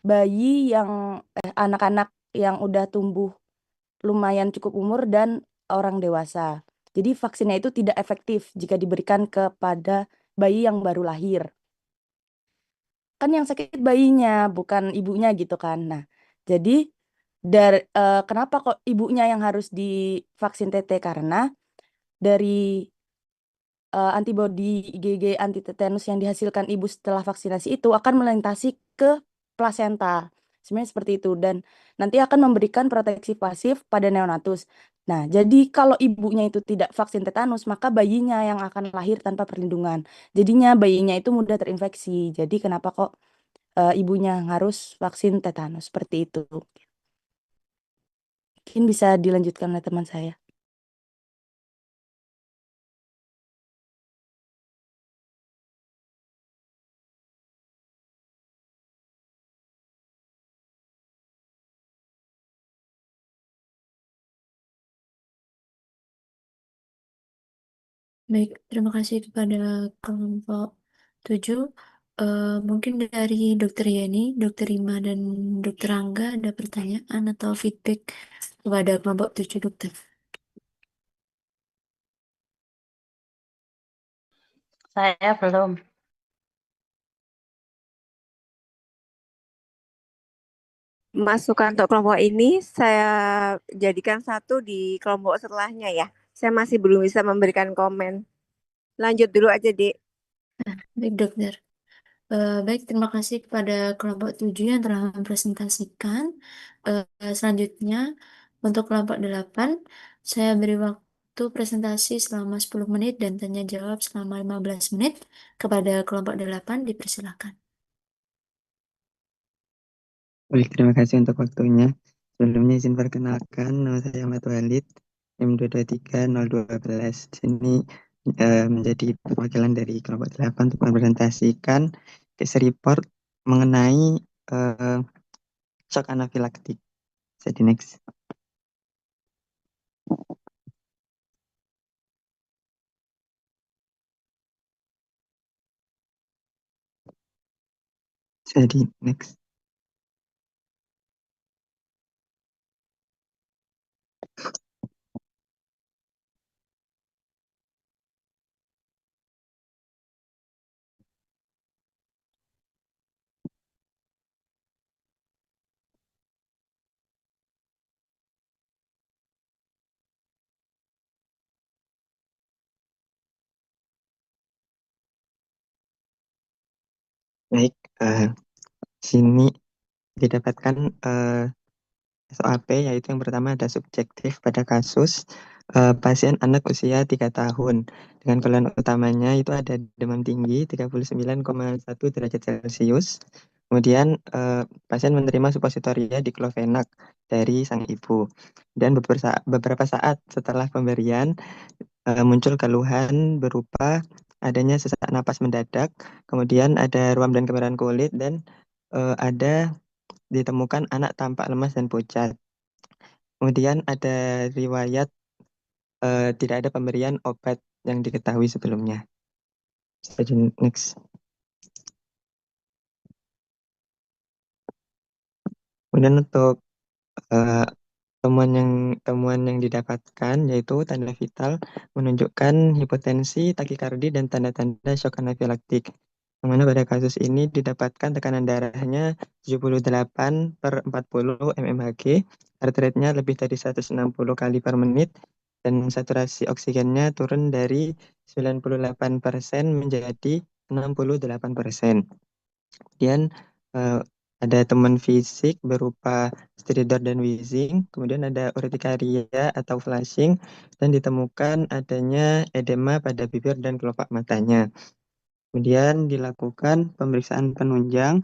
bayi yang anak-anak yang udah tumbuh lumayan cukup umur dan orang dewasa. Jadi vaksinnya itu tidak efektif jika diberikan kepada bayi yang baru lahir. Kan yang sakit bayinya, bukan ibunya gitu kan. Nah, jadi kenapa kok ibunya yang harus divaksin TT? Karena dari antibodi IgG anti tetanus yang dihasilkan ibu setelah vaksinasi itu akan melintasi ke plasenta. Sebenarnya seperti itu dan nanti akan memberikan proteksi pasif pada neonatus. Nah, jadi kalau ibunya itu tidak vaksin tetanus, maka bayinya yang akan lahir tanpa perlindungan. Jadinya bayinya itu mudah terinfeksi. Jadi kenapa kok ibunya harus vaksin tetanus seperti itu? Mungkin bisa dilanjutkan oleh teman saya. Baik, terima kasih kepada kelompok 7. Mungkin dari Dokter Yeni, Dokter Rima, dan Dokter Angga ada pertanyaan atau feedback kepada kelompok 7, Dokter. Saya belum. Masukan untuk kelompok ini saya jadikan satu di kelompok setelahnya ya. Saya masih belum bisa memberikan komen. Lanjut dulu aja, Dek. Baik, Dokter. Baik, terima kasih kepada kelompok 7 yang telah mempresentasikan. Selanjutnya, untuk kelompok 8, saya beri waktu presentasi selama 10 menit dan tanya jawab selama 15 menit. Kepada kelompok 8, dipersilakan. Baik, terima kasih untuk waktunya. Sebelumnya izin perkenalkan, nama saya Ahmad Walid, M2230211. Sini menjadi perwakilan dari kelompok 8 untuk mempresentasikan case report mengenai shock anafilaktik. Jadi next. Jadi next. Baik, sini didapatkan SOAP, yaitu yang pertama ada subjektif pada kasus pasien anak usia 3 tahun dengan keluhan utamanya itu ada demam tinggi 39,1 derajat Celcius. Kemudian pasien menerima supositoria diclofenac dari sang ibu dan beberapa saat setelah pemberian muncul keluhan berupa adanya sesak napas mendadak, kemudian ada ruam dan kemerahan kulit dan ada ditemukan anak tampak lemas dan pucat. Kemudian ada riwayat tidak ada pemberian obat yang diketahui sebelumnya. Jadi next. Kemudian untuk temuan yang didapatkan yaitu tanda vital menunjukkan hipotensi, takikardi, dan tanda-tanda shock anafilaktik. Yang mana pada kasus ini didapatkan tekanan darahnya 78/40 mmHg, heart rate-nya lebih dari 160 kali per menit, dan saturasi oksigennya turun dari 98% menjadi 68%. Kemudian ada temuan fisik berupa stridor dan wheezing, kemudian ada urtikaria atau flushing, dan ditemukan adanya edema pada bibir dan kelopak matanya. Kemudian dilakukan pemeriksaan penunjang.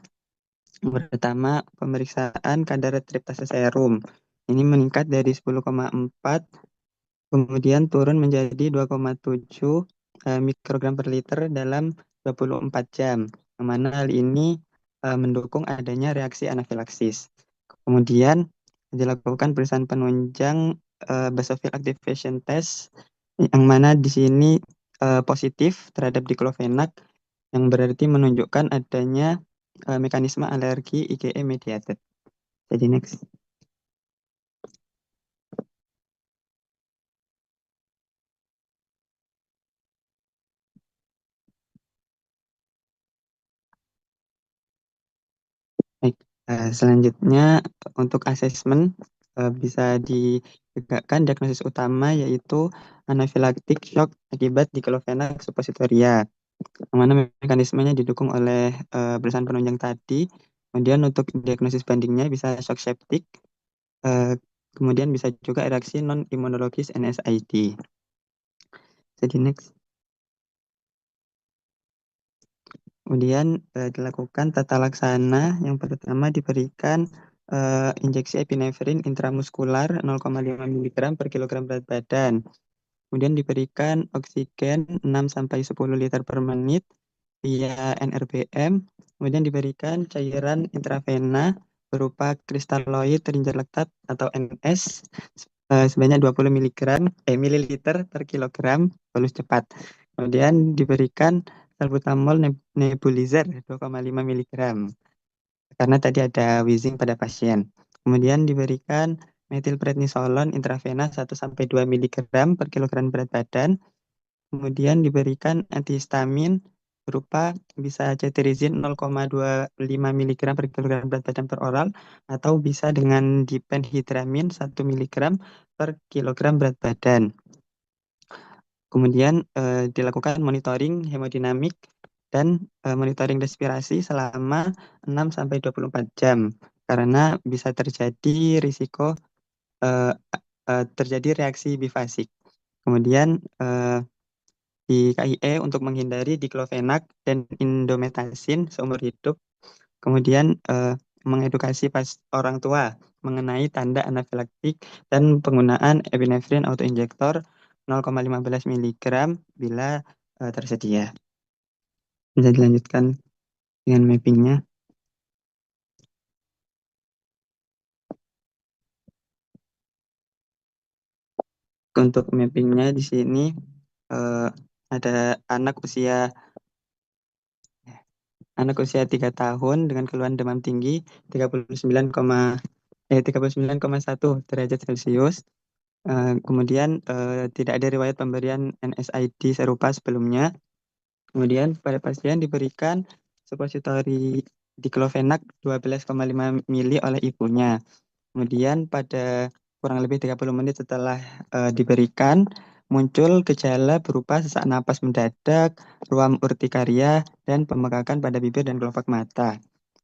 Pertama, pemeriksaan kadar triptase serum. Ini meningkat dari 10,4, kemudian turun menjadi 2,7 mikrogram per liter dalam 24 jam. Yang mana hal ini mendukung adanya reaksi anafilaksis. Kemudian dilakukan pemeriksaan penunjang basophil activation test, yang mana di sini positif terhadap diklofenak, yang berarti menunjukkan adanya mekanisme alergi IgE mediated. Jadi next. Baik, selanjutnya untuk asesmen bisa ditegakkan diagnosis utama yaitu anafilaktik shock akibat diklofenak suppositoria, yang mana mekanismenya didukung oleh pemeriksaan penunjang tadi. Kemudian untuk diagnosis bandingnya bisa shock septic, kemudian bisa juga reaksi non-imunologis NSAID. Jadi next. Kemudian dilakukan tata laksana. Yang pertama diberikan injeksi epinefrin intramuskular 0,5 mg per kilogram berat badan. Kemudian diberikan oksigen 6-10 liter per menit via NRBM. Kemudian diberikan cairan intravena berupa kristaloid terinjalektat atau NS sebanyak 20 mililiter per kilogram bolus cepat. Kemudian diberikan salbutamol nebulizer 2,5 mg karena tadi ada wheezing pada pasien. Kemudian diberikan metilprednisolon intravena 1-2 mg per kilogram berat badan. Kemudian diberikan antihistamin berupa bisa cetirizine 0,25 mg per kilogram berat badan per oral, atau bisa dengan diphenhydramine 1 mg per kilogram berat badan. Kemudian dilakukan monitoring hemodinamik dan monitoring respirasi selama 6-24 jam karena bisa terjadi risiko terjadi reaksi bifasik. Kemudian di KIE untuk menghindari diklofenak dan indometasin seumur hidup. Kemudian mengedukasi orang tua mengenai tanda anafilaktik dan penggunaan epinefrin autoinjektor 0,15 mg bila tersedia. Bisa dilanjutkan dengan mappingnya. Untuk mappingnya di sini ada anak usia 3 tahun dengan keluhan demam tinggi 39,1 derajat Celcius. Kemudian tidak ada riwayat pemberian NSAID serupa sebelumnya. Kemudian pada pasien diberikan suppositori diklofenak 12,5 mili oleh ibunya. Kemudian pada kurang lebih 30 menit setelah diberikan, muncul gejala berupa sesak napas mendadak, ruam urtikaria, dan pembengkakan pada bibir dan kelopak mata,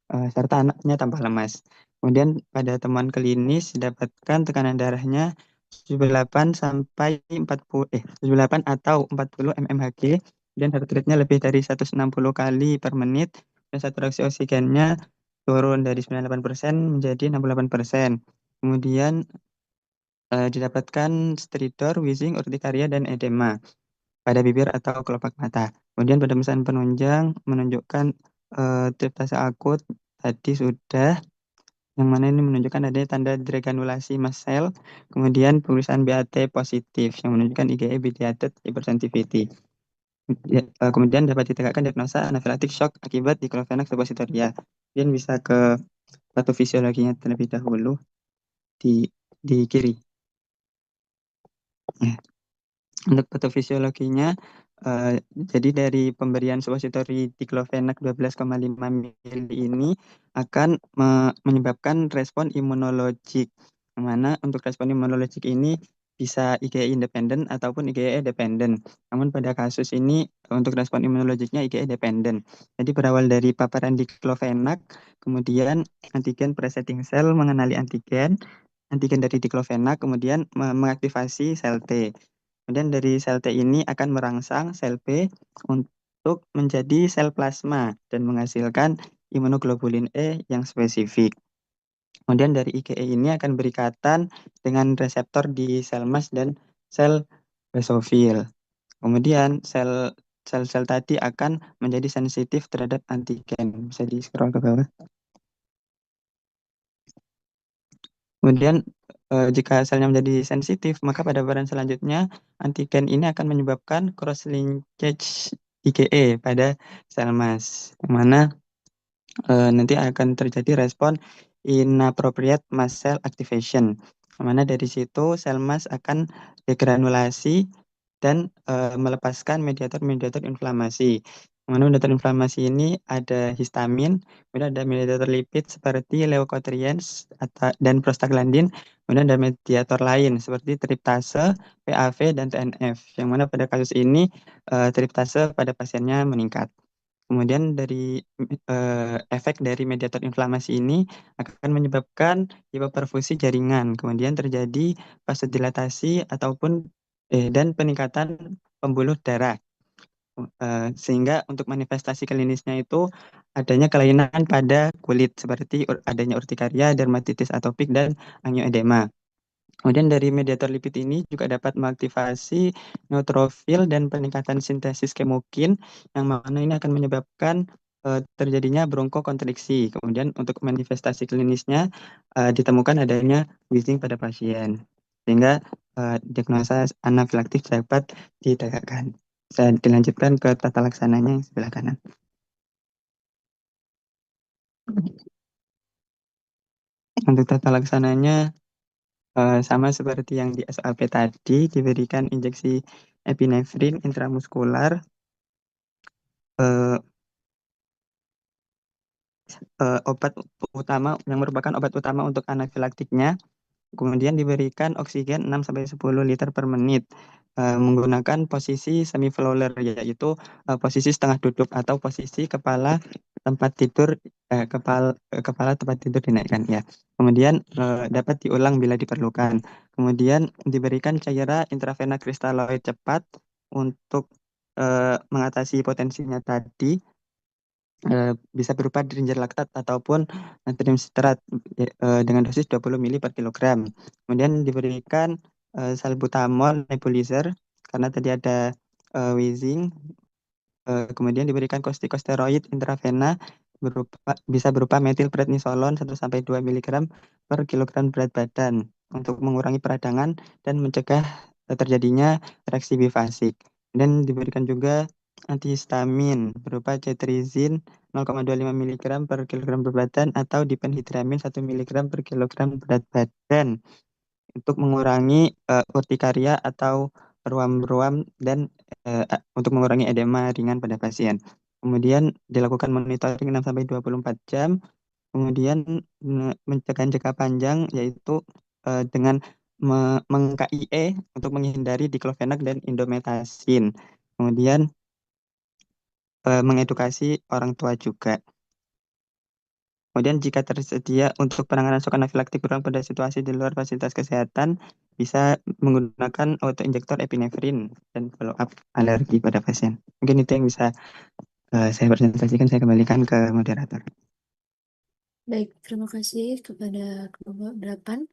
serta anaknya tampak lemas. Kemudian pada temuan klinis didapatkan tekanan darahnya 78 sampai 78 atau 40 mmHg, dan heart rate-nya lebih dari 160 kali per menit, dan saturasi oksigennya turun dari 98% menjadi 68%. Kemudian didapatkan stridor, wheezing, urtikaria, dan edema pada bibir atau kelopak mata. Kemudian pada pemeriksaan penunjang menunjukkan triptase akut tadi sudah, yang mana ini menunjukkan adanya tanda degranulasi mast cell. Kemudian pemeriksaan BAT positif yang menunjukkan IgE mediated hypersensitivity. Kemudian dapat ditegakkan diagnosa anafilaktik shock akibat diklofenak suppositoria. Kemudian bisa ke patofisiologinya terlebih dahulu di kiri. Untuk patofisiologinya, jadi dari pemberian suppositori diklofenak 12,5 mili ini akan menyebabkan respon imunologik. Yang mana untuk respon imunologik ini bisa IgE independen ataupun IgE dependen. Namun pada kasus ini untuk respon imunologiknya IgE dependen. Jadi berawal dari paparan diklofenak, kemudian antigen presetting sel mengenali antigen dari diklofenak, kemudian mengaktifasi sel T. Kemudian dari sel T ini akan merangsang sel B untuk menjadi sel plasma dan menghasilkan imunoglobulin E yang spesifik. Kemudian dari IgE ini akan berikatan dengan reseptor di sel mas dan sel basofil. Kemudian sel-sel tadi akan menjadi sensitif terhadap antigen. Bisa di-scroll ke bawah. Kemudian jika selnya menjadi sensitif, maka pada paparan selanjutnya antigen ini akan menyebabkan cross linkage IgE pada sel mas, yang mana nanti akan terjadi respon inappropriate mast cell activation, yang mana dari situ sel mas akan degranulasi dan melepaskan mediator-mediator inflamasi. Yang mana mediator inflamasi ini ada histamin, kemudian ada mediator lipid seperti leukotrienes dan prostaglandin, kemudian ada mediator lain seperti triptase, PAV, dan TNF, yang mana pada kasus ini triptase pada pasiennya meningkat. Kemudian dari efek dari mediator inflamasi ini akan menyebabkan hipoperfusi jaringan, kemudian terjadi vasodilatasi ataupun dan peningkatan pembuluh darah. Sehingga untuk manifestasi klinisnya itu adanya kelainan pada kulit seperti adanya urtikaria, dermatitis atopik, dan angioedema. Kemudian dari mediator lipid ini juga dapat mengaktifasi neutrofil dan peningkatan sintesis kemokin, yang mana ini akan menyebabkan terjadinya bronkokonstriksi. Kemudian untuk manifestasi klinisnya ditemukan adanya wheezing pada pasien, sehingga diagnosa anafilaktik dapat ditegakkan. Saya dilanjutkan ke tata laksananya yang sebelah kanan. Untuk tata laksananya sama seperti yang di SAP tadi, diberikan injeksi epinefrin intramuskular, obat utama yang merupakan obat utama untuk anafilaktiknya. Kemudian diberikan oksigen 6-10 liter per menit menggunakan posisi semi fowler, yaitu posisi setengah duduk atau posisi kepala tempat tidur kepala tempat tidur dinaikkan ya. Kemudian dapat diulang bila diperlukan. Kemudian diberikan cairan intravena kristaloid cepat untuk mengatasi potensinya tadi. Bisa berupa derinjer laktat ataupun natrium sitrat dengan dosis 20 ml per kilogram. Kemudian diberikan salbutamol nebulizer karena tadi ada wheezing. Kemudian diberikan kortikosteroid intravena bisa berupa metilprednisolon 1-2 mg per kilogram berat badan untuk mengurangi peradangan dan mencegah terjadinya reaksi bifasik. Dan diberikan juga antihistamin berupa cetirizine 0,25 mg per kilogram berat badan atau diphenhydramine 1 mg per kilogram berat badan untuk mengurangi urtikaria atau ruam-ruam dan untuk mengurangi edema ringan pada pasien. Kemudian dilakukan monitoring 6-24 jam. Kemudian mencegah jangka panjang yaitu dengan meng-KIE untuk menghindari diklofenak dan indometasin. Kemudian mengedukasi orang tua juga. Kemudian jika tersedia untuk penanganan shock anafilaktik berulang pada situasi di luar fasilitas kesehatan, bisa menggunakan autoinjektor epinefrin dan follow up alergi pada pasien. Mungkin itu yang bisa saya presentasikan. Saya kembalikan ke moderator. Baik, terima kasih kepada kelompok 8.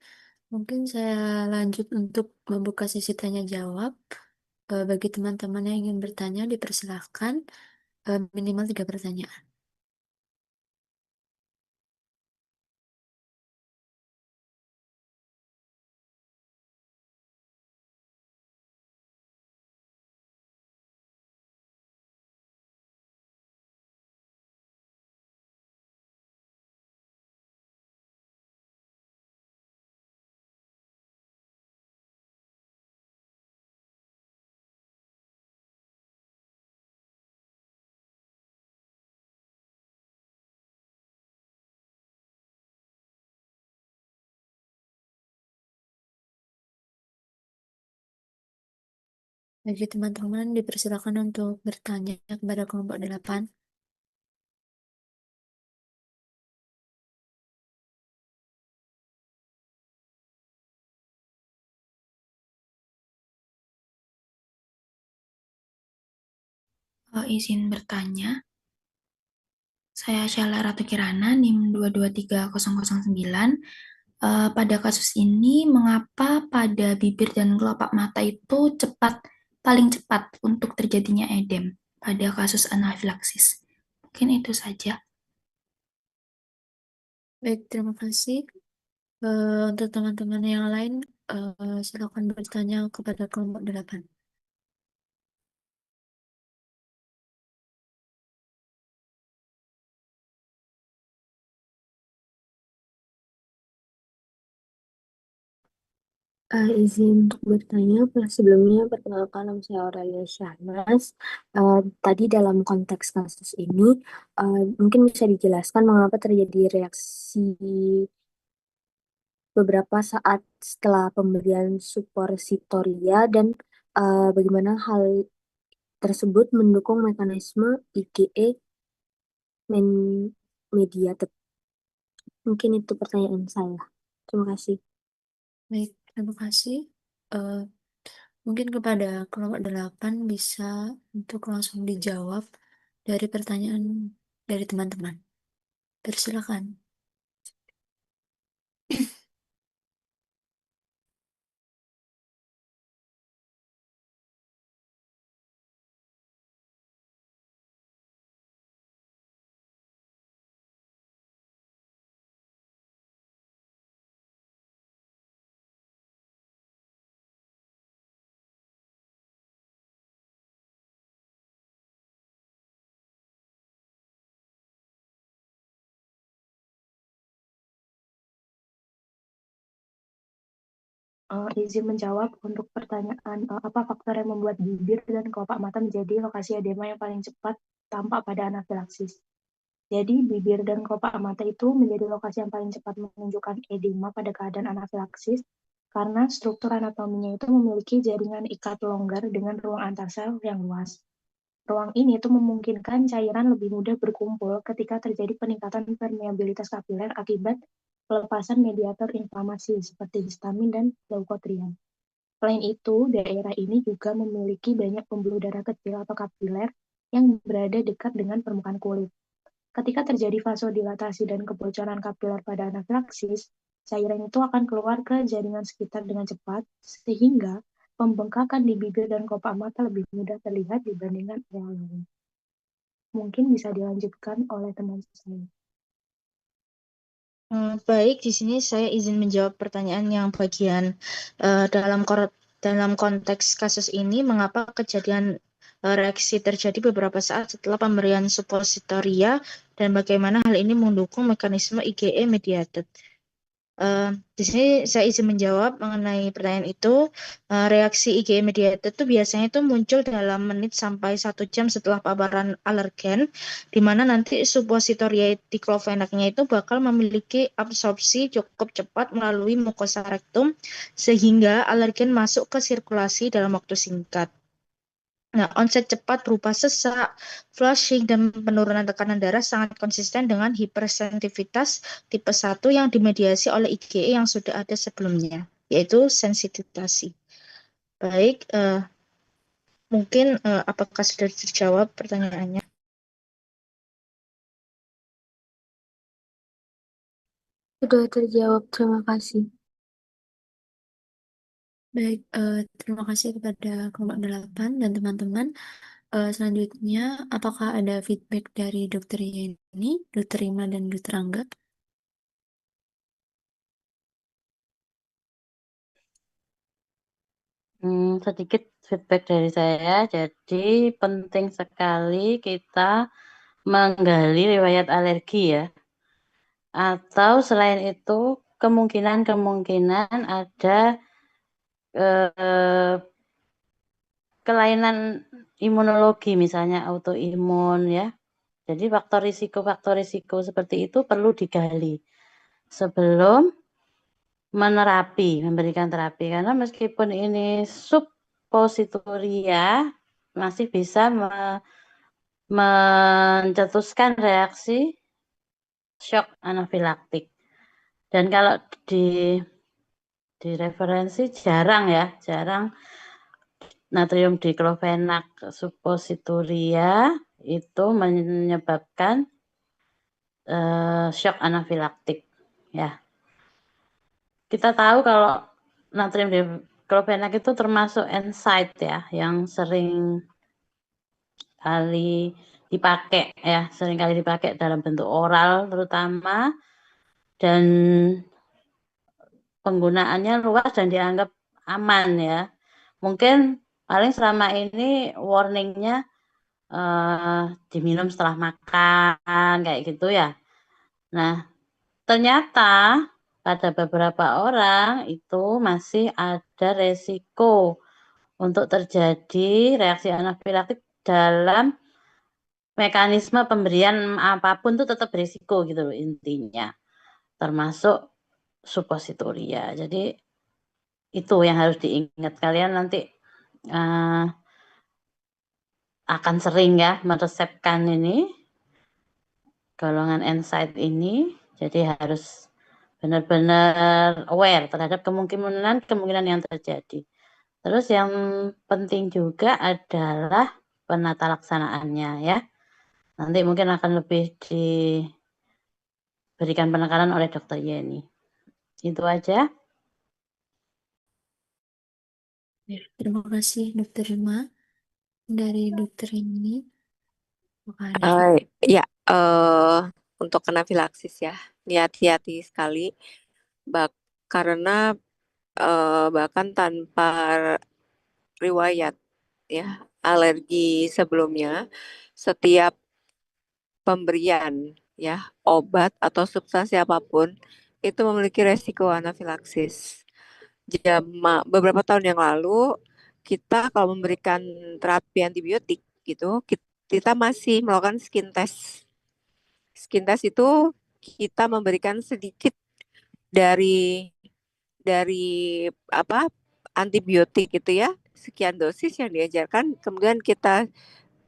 Mungkin saya lanjut untuk membuka sesi tanya jawab. Bagi teman-teman yang ingin bertanya, dipersilahkan minimal 3 pertanyaan. Bagi teman-teman dipersilakan untuk bertanya kepada kelompok 8. Izin bertanya. Saya Syala Ratu Kirana, NIM 223009. Pada kasus ini, mengapa pada bibir dan kelopak mata itu paling cepat untuk terjadinya edem pada kasus anafilaksis? Mungkin itu saja. Baik, terima kasih. Untuk teman-teman yang lain, silakan bertanya kepada kelompok 8. Izin untuk bertanya, sebelumnya perkenalkan nama saya Aurelia Syahnas. Tadi dalam konteks kasus ini, mungkin bisa dijelaskan mengapa terjadi reaksi beberapa saat setelah pemberian supositoria dan bagaimana hal tersebut mendukung mekanisme IgE mediated. Mungkin itu pertanyaan saya. Terima kasih. Baik, terima kasih. Mungkin kepada kelompok 8 bisa untuk langsung dijawab dari pertanyaan dari teman-teman. Persilakan. Izin menjawab untuk pertanyaan apa faktor yang membuat bibir dan kelopak mata menjadi lokasi edema yang paling cepat tampak pada anafilaksis. Jadi bibir dan kelopak mata itu menjadi lokasi yang paling cepat menunjukkan edema pada keadaan anafilaksis karena struktur anatominya itu memiliki jaringan ikat longgar dengan ruang antar sel yang luas. Ruang ini itu memungkinkan cairan lebih mudah berkumpul ketika terjadi peningkatan permeabilitas kapiler akibat pelepasan mediator inflamasi seperti histamin dan leukotrien. Selain itu, daerah ini juga memiliki banyak pembuluh darah kecil atau kapiler yang berada dekat dengan permukaan kulit. Ketika terjadi vasodilatasi dan kebocoran kapiler pada anafilaksis, cairan itu akan keluar ke jaringan sekitar dengan cepat, sehingga pembengkakan di bibir dan kelopak mata lebih mudah terlihat dibandingkan area lain. Mungkin bisa dilanjutkan oleh teman saya. Baik, di sini saya izin menjawab pertanyaan yang bagian dalam konteks kasus ini, mengapa kejadian reaksi terjadi beberapa saat setelah pemberian supositoria dan bagaimana hal ini mendukung mekanisme IgE mediated. Di sini saya izin menjawab mengenai pertanyaan itu. Reaksi IgE mediated itu biasanya itu muncul dalam menit sampai 1 jam setelah paparan alergen, di mana nanti supositoria diklovenaknya itu bakal memiliki absorpsi cukup cepat melalui mukosa rektum, sehingga alergen masuk ke sirkulasi dalam waktu singkat. Nah, onset cepat berupa sesak, flushing, dan penurunan tekanan darah sangat konsisten dengan hipersensitivitas tipe 1 yang dimediasi oleh IgE yang sudah ada sebelumnya, yaitu sensitivasi. Baik, mungkin apakah sudah terjawab pertanyaannya? Sudah terjawab, terima kasih. Baik, terima kasih kepada kelompok 8 dan teman-teman. Selanjutnya, apakah ada feedback dari Dr. Yeni, Dr. Rima, dan Dr. Angga? Sedikit feedback dari saya. Jadi penting sekali kita menggali riwayat alergi ya. Atau selain itu kemungkinan ada kelainan imunologi misalnya autoimun ya. Jadi faktor risiko seperti itu perlu digali sebelum memberikan terapi, karena meskipun ini suppositoria masih bisa mencetuskan reaksi shock anafilaktik. Dan kalau di referensi jarang natrium diklofenak suppositoria itu menyebabkan shock anafilaktik ya. Kita tahu kalau natrium diklofenak itu termasuk NSAID ya, yang sering kali dipakai dalam bentuk oral terutama, dan penggunaannya luas dan dianggap aman ya. Mungkin paling selama ini warningnya diminum setelah makan kayak gitu ya. Nah, ternyata pada beberapa orang itu masih ada resiko untuk terjadi reaksi anafilaktik dalam mekanisme pemberian apapun tuh tetap berisiko gitu loh intinya, termasuk suppositoria. Jadi itu yang harus diingat kalian nanti akan sering ya meresepkan ini golongan NSAID ini, jadi harus benar-benar aware terhadap kemungkinan yang terjadi. Terus yang penting juga adalah penata laksanaannya ya. Nanti mungkin akan lebih diberikan penekanan oleh Dr. Yeni. Itu aja. Terima kasih Dokter Rima. Dari Dokter ini. Ya, untuk anafilaksis ya, hati-hati sekali, karena bahkan tanpa riwayat ya alergi sebelumnya, setiap pemberian ya obat atau substansi apapun itu memiliki resiko anafilaksis. Beberapa tahun yang lalu kita kalau memberikan terapi antibiotik gitu, kita masih melakukan skin test. Skin test itu kita memberikan sedikit dari apa antibiotik gitu ya, sekian dosis yang diajarkan, kemudian kita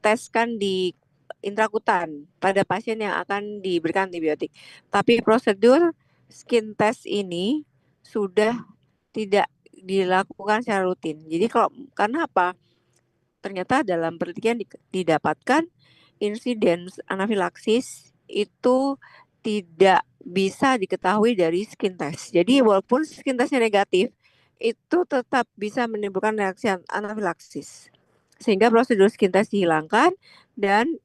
teskan di intrakutan pada pasien yang akan diberikan antibiotik. Tapi prosedur skin test ini sudah tidak dilakukan secara rutin. Jadi karena apa? Ternyata dalam penelitian didapatkan insiden anafilaksis itu tidak bisa diketahui dari skin test. Jadi walaupun skin testnya negatif, itu tetap bisa menimbulkan reaksi anafilaksis. Sehingga prosedur skin test dihilangkan dan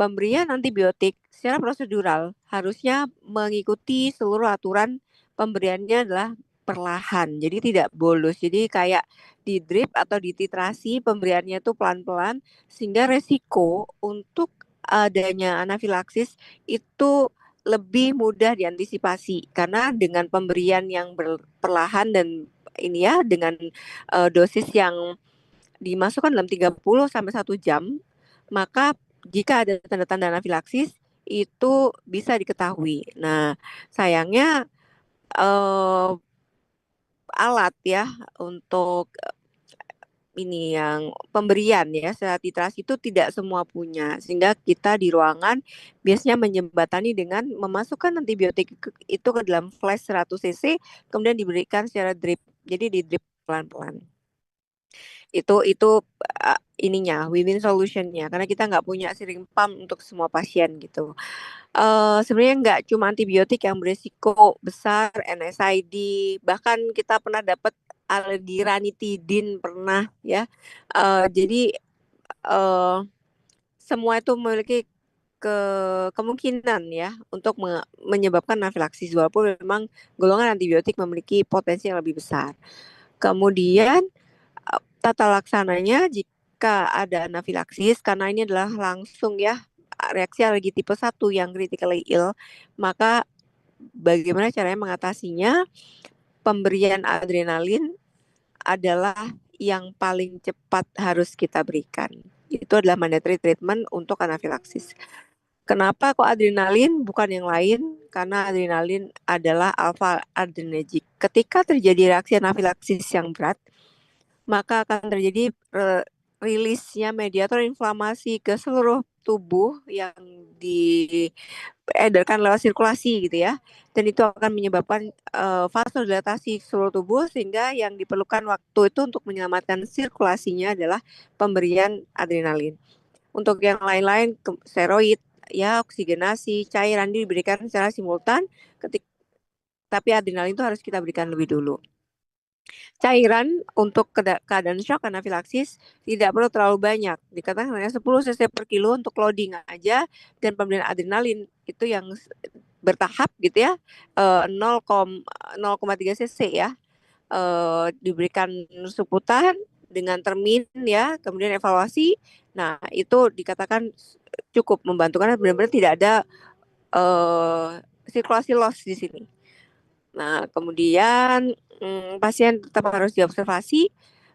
pemberian antibiotik secara prosedural harusnya mengikuti seluruh aturan pemberiannya adalah perlahan. Jadi tidak bolus. Jadi kayak di drip atau dititrasi pemberiannya itu pelan-pelan sehingga resiko untuk adanya anafilaksis itu lebih mudah diantisipasi karena dengan pemberian yang perlahan dan ini ya dengan dosis yang dimasukkan dalam 30 sampai 1 jam, maka jika ada tanda-tanda anafilaksis itu bisa diketahui. Nah, sayangnya alat ya untuk ini yang pemberian ya secara titrasi itu tidak semua punya, sehingga kita di ruangan biasanya menjembatani dengan memasukkan antibiotik itu ke dalam flash 100 cc kemudian diberikan secara drip, jadi di drip pelan-pelan. Itu ininya win-win solutionnya karena kita nggak punya syringe pump untuk semua pasien gitu. Sebenarnya nggak cuma antibiotik yang beresiko besar, NSAID, bahkan kita pernah dapat alergi ranitidin pernah ya. Jadi semua itu memiliki kemungkinan ya untuk menyebabkan anafilaksis walaupun memang golongan antibiotik memiliki potensi yang lebih besar. Kemudian tata laksananya jika ada anafilaksis karena ini adalah langsung ya reaksi alergi tipe 1 yang critically ill, maka bagaimana caranya mengatasinya? Pemberian adrenalin adalah yang paling cepat harus kita berikan. Itu adalah mandatory treatment untuk anafilaksis. Kenapa kok adrenalin bukan yang lain? Karena adrenalin adalah alpha adrenergic. Ketika terjadi reaksi anafilaksis yang berat, maka akan terjadi rilisnya mediator inflamasi ke seluruh tubuh yang diedarkan lewat sirkulasi gitu ya. Dan itu akan menyebabkan vasodilatasi seluruh tubuh, sehingga yang diperlukan waktu itu untuk menyelamatkan sirkulasinya adalah pemberian adrenalin. Untuk yang lain-lain, steroid, ya oksigenasi, cairan diberikan secara simultan, tapi adrenalin itu harus kita berikan lebih dulu. Cairan untuk keadaan shock anafilaksis tidak perlu terlalu banyak. Dikatakan hanya 10 cc per kilo untuk loading aja, dan pemberian adrenalin itu yang bertahap gitu ya, 0,3 cc ya, diberikan seputan dengan termin ya, kemudian evaluasi. Nah itu dikatakan cukup membantu karena benar-benar tidak ada sirkulasi loss di sini. Nah, kemudian pasien tetap harus diobservasi.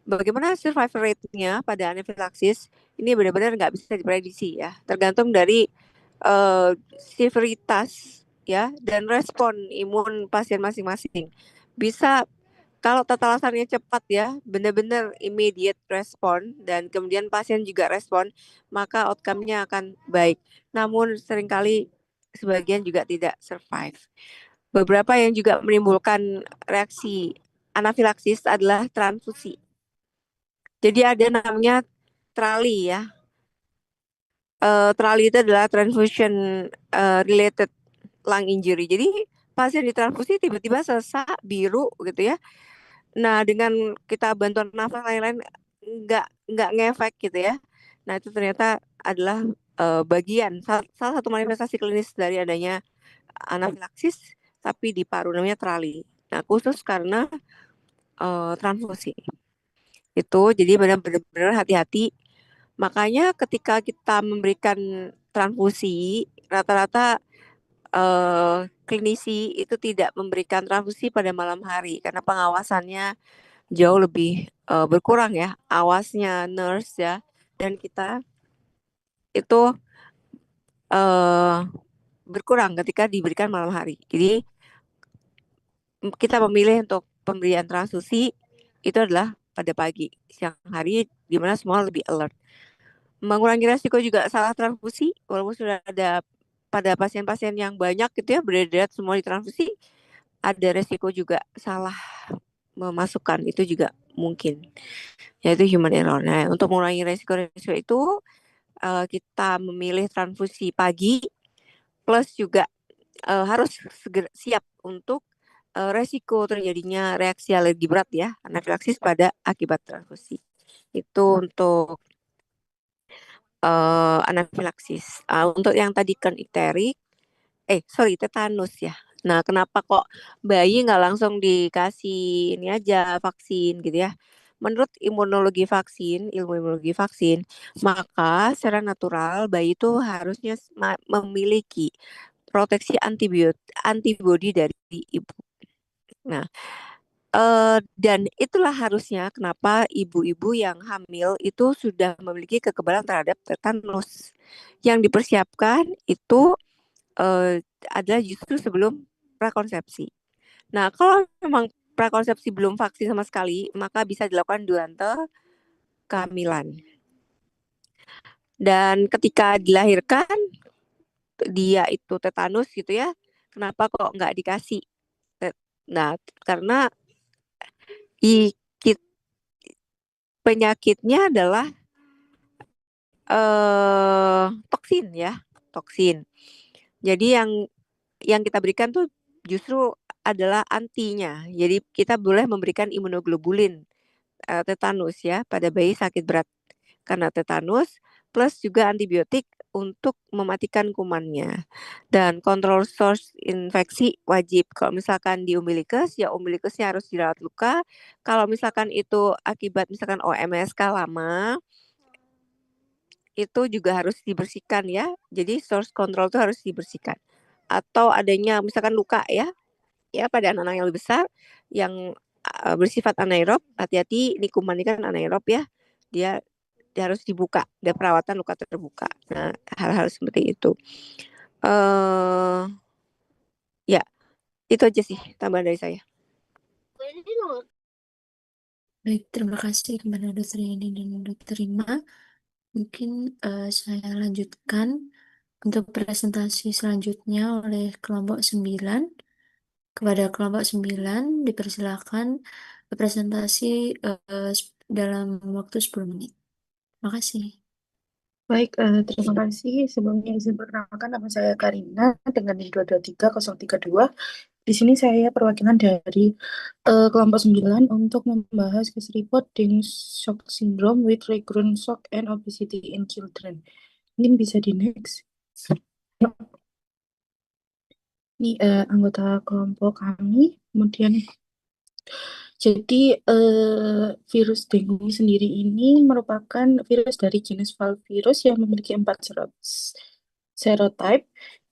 Bagaimana survival rate-nya pada anafilaksis ini benar-benar nggak bisa diprediksi ya, tergantung dari severitas ya dan respon imun pasien masing-masing. Bisa kalau tata laksanaannya cepat ya, benar-benar immediate respon, dan kemudian pasien juga respon, maka outcome-nya akan baik. Namun seringkali sebagian juga tidak survive. Beberapa yang juga menimbulkan reaksi anafilaksis adalah transfusi. Jadi ada namanya TRALI ya. TRALI itu adalah transfusion related lung injury. Jadi pasien ditransfusi tiba-tiba sesak biru gitu ya. Nah dengan kita bantuan nafas lain-lain nggak ngefek gitu ya. Nah itu ternyata adalah bagian salah satu manifestasi klinis dari adanya anafilaksis, tapi di paru namanya TRALI. Nah khusus karena transfusi itu, jadi benar-benar hati-hati. Makanya ketika kita memberikan transfusi, rata-rata klinisi itu tidak memberikan transfusi pada malam hari karena pengawasannya jauh lebih berkurang ya, awasnya nurse ya, dan kita itu berkurang ketika diberikan malam hari. Jadi kita memilih untuk pemberian transfusi itu adalah pada pagi, siang hari, di mana semua lebih alert. Mengurangi resiko juga salah transfusi, walaupun sudah ada pada pasien-pasien yang banyak gitu ya, berat-berat semua ditransfusi, ada resiko juga salah memasukkan, itu juga mungkin, yaitu human error. Nah, untuk mengurangi resiko-resiko itu, kita memilih transfusi pagi, plus juga harus segera siap untuk resiko terjadinya reaksi alergi berat ya, anafilaksis pada akibat transfusi. Itu untuk anafilaksis. Untuk yang tadi kan ikterik, tetanus ya. Nah, kenapa kok bayi nggak langsung dikasih ini aja vaksin gitu ya? Menurut imunologi vaksin, ilmu imunologi vaksin, maka secara natural bayi itu harusnya memiliki proteksi antibodi dari ibu. Nah, dan itulah harusnya kenapa ibu-ibu yang hamil itu sudah memiliki kekebalan terhadap tetanus. Yang dipersiapkan itu adalah justru sebelum prakonsepsi. Nah, kalau memang prakonsepsi belum vaksin sama sekali, maka bisa dilakukan duante kehamilan. Dan ketika dilahirkan, dia itu tetanus gitu ya, kenapa kok nggak dikasih? Nah, karena penyakitnya adalah toksin ya, toksin. Jadi yang kita berikan tuh justru adalah antinya. Jadi kita boleh memberikan imunoglobulin tetanus ya pada bayi sakit berat karena tetanus, plus juga antibiotik untuk mematikan kumannya. Dan kontrol source infeksi wajib. Kalau misalkan di umbilicus, ya umbilicusnya harus dirawat luka. Kalau misalkan itu akibat misalkan OMSK lama, itu juga harus dibersihkan ya. Jadi source control itu harus dibersihkan. Atau adanya misalkan luka ya pada anak-anak yang lebih besar yang bersifat anaerob, hati-hati, ini kuman ini kan anaerob ya, dia harus dibuka, ada perawatan luka terbuka. Nah, hal-hal seperti itu. Ya, itu aja sih tambahan dari saya. Baik, terima kasih kepada Dokter Yani dan Dokter Rima. Mungkin saya lanjutkan untuk presentasi selanjutnya oleh kelompok 9. Kepada kelompok 9 dipersilakan presentasi dalam waktu 10 menit. Terima kasih. Baik, terima kasih. Sebelumnya izin perkenalkan, nama saya Karina dengan NIM 223032. Di sini saya perwakilan dari kelompok 9 untuk membahas case report dengue shock syndrome with recurrent shock and obesity in children. Ini bisa di next. Ini anggota kelompok kami. Kemudian jadi virus dengue sendiri ini merupakan virus dari jenis valvirus yang memiliki 4 serotype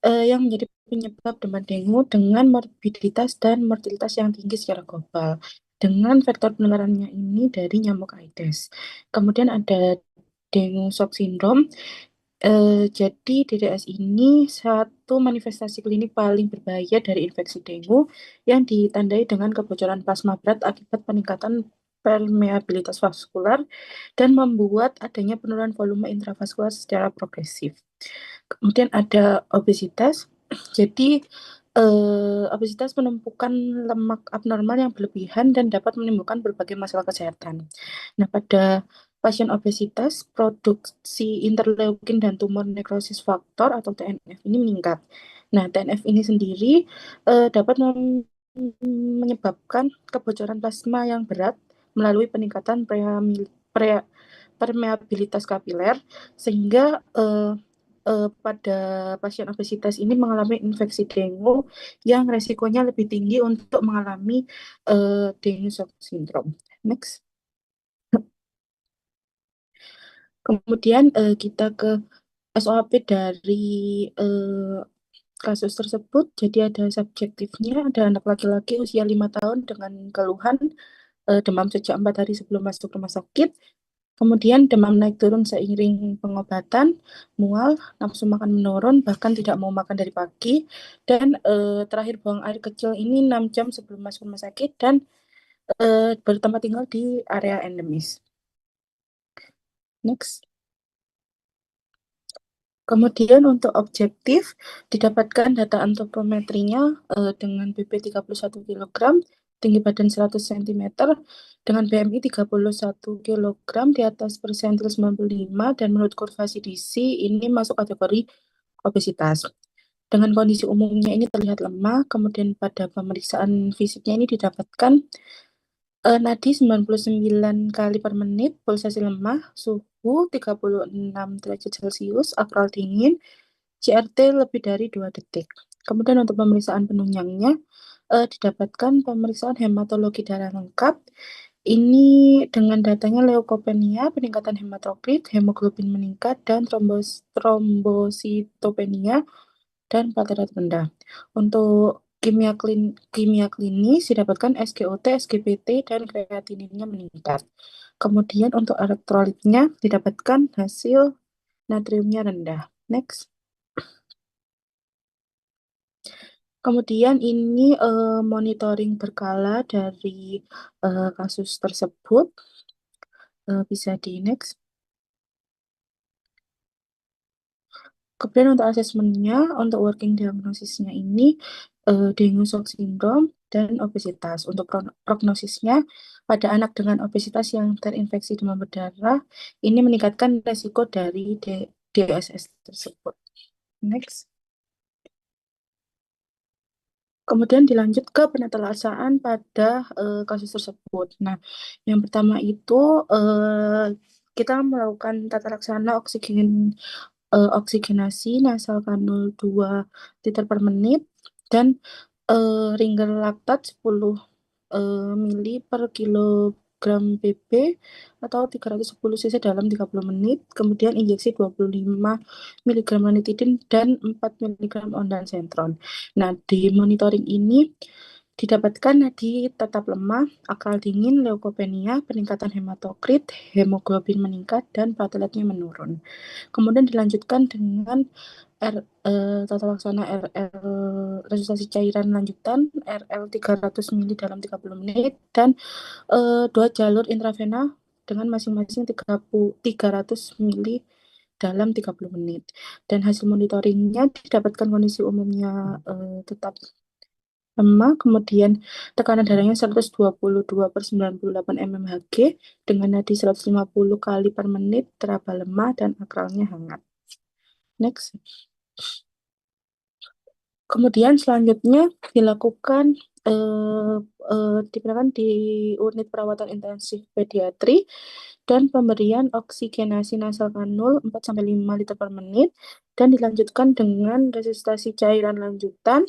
yang menjadi penyebab demam dengue dengan morbiditas dan mortalitas yang tinggi secara global. Dengan vektor penularannya ini dari nyamuk Aedes. Kemudian ada dengue shock syndrome. Jadi DDS ini satu manifestasi klinik paling berbahaya dari infeksi dengue yang ditandai dengan kebocoran plasma berat akibat peningkatan permeabilitas vaskular dan membuat adanya penurunan volume intravaskular secara progresif. Kemudian ada obesitas. Jadi obesitas menumpukan lemak abnormal yang berlebihan dan dapat menimbulkan berbagai masalah kesehatan. Nah, pada pasien obesitas, produksi interleukin dan tumor necrosis factor atau TNF ini meningkat. Nah, TNF ini sendiri dapat menyebabkan kebocoran plasma yang berat melalui peningkatan permeabilitas kapiler, sehingga pada pasien obesitas ini mengalami infeksi dengue yang resikonya lebih tinggi untuk mengalami dengue shock syndrome. Next. Kemudian kita ke SOP dari kasus tersebut. Jadi ada subjektifnya, ada anak laki-laki usia 5 tahun dengan keluhan demam sejak 4 hari sebelum masuk rumah sakit. Kemudian demam naik turun seiring pengobatan, mual, nafsu makan menurun, bahkan tidak mau makan dari pagi, dan terakhir buang air kecil ini 6 jam sebelum masuk rumah sakit, dan bertempat tinggal di area endemis. Next. Kemudian untuk objektif, didapatkan data antropometrinya dengan BB 31 kg, tinggi badan 100 cm, dengan BMI 31 kg di atas persentil 95, dan menurut kurva CDC ini masuk kategori obesitas. Dengan kondisi umumnya ini terlihat lemah, kemudian pada pemeriksaan fisiknya ini didapatkan nadi 99 kali per menit, pulsasi lemah, suhu 36 derajat Celcius, akral dingin, CRT lebih dari 2 detik. Kemudian untuk pemeriksaan penunjangnya didapatkan pemeriksaan hematologi darah lengkap. Ini dengan datanya leukopenia, peningkatan hematokrit, hemoglobin meningkat, dan trombositopenia dan platelet rendah. Untuk kimia klinis didapatkan SGOT, SGPT, dan kreatininnya meningkat. Kemudian untuk elektrolitnya didapatkan hasil natriumnya rendah. Next. Kemudian ini monitoring berkala dari kasus tersebut. Bisa di next. Kemudian untuk asesmennya, untuk working diagnosisnya ini dengue shock syndrome dan obesitas. Untuk prognosisnya pada anak dengan obesitas yang terinfeksi demam berdarah ini meningkatkan resiko dari DSS tersebut. Next. Kemudian dilanjut ke penatalasaan pada kasus tersebut. Nah, yang pertama itu kita melakukan tata laksana oksigenasi nasal kanul 2 liter per menit dan ringer laktat 10 mili per kilogram BB atau 310 cc dalam 30 menit. Kemudian injeksi 25 mg ranitidin dan 4 mg ondansetron. Nah, di monitoring ini didapatkan nadi tetap lemah, akral dingin, leukopenia, peningkatan hematokrit, hemoglobin meningkat, dan plateletnya menurun. Kemudian dilanjutkan dengan tata laksana RL resusitasi cairan lanjutan RL 300 ml dalam 30 menit dan 2 jalur intravena dengan masing-masing 300 ml dalam 30 menit. Dan hasil monitoringnya didapatkan kondisi umumnya tetap lemah, kemudian tekanan darahnya 122/98 mmHg dengan nadi 150 kali per menit, teraba lemah dan akralnya hangat. Next. Kemudian selanjutnya dilakukan digunakan di unit perawatan intensif pediatri dan pemberian oksigenasi nasal kanul 4-5 liter per menit dan dilanjutkan dengan resusitasi cairan lanjutan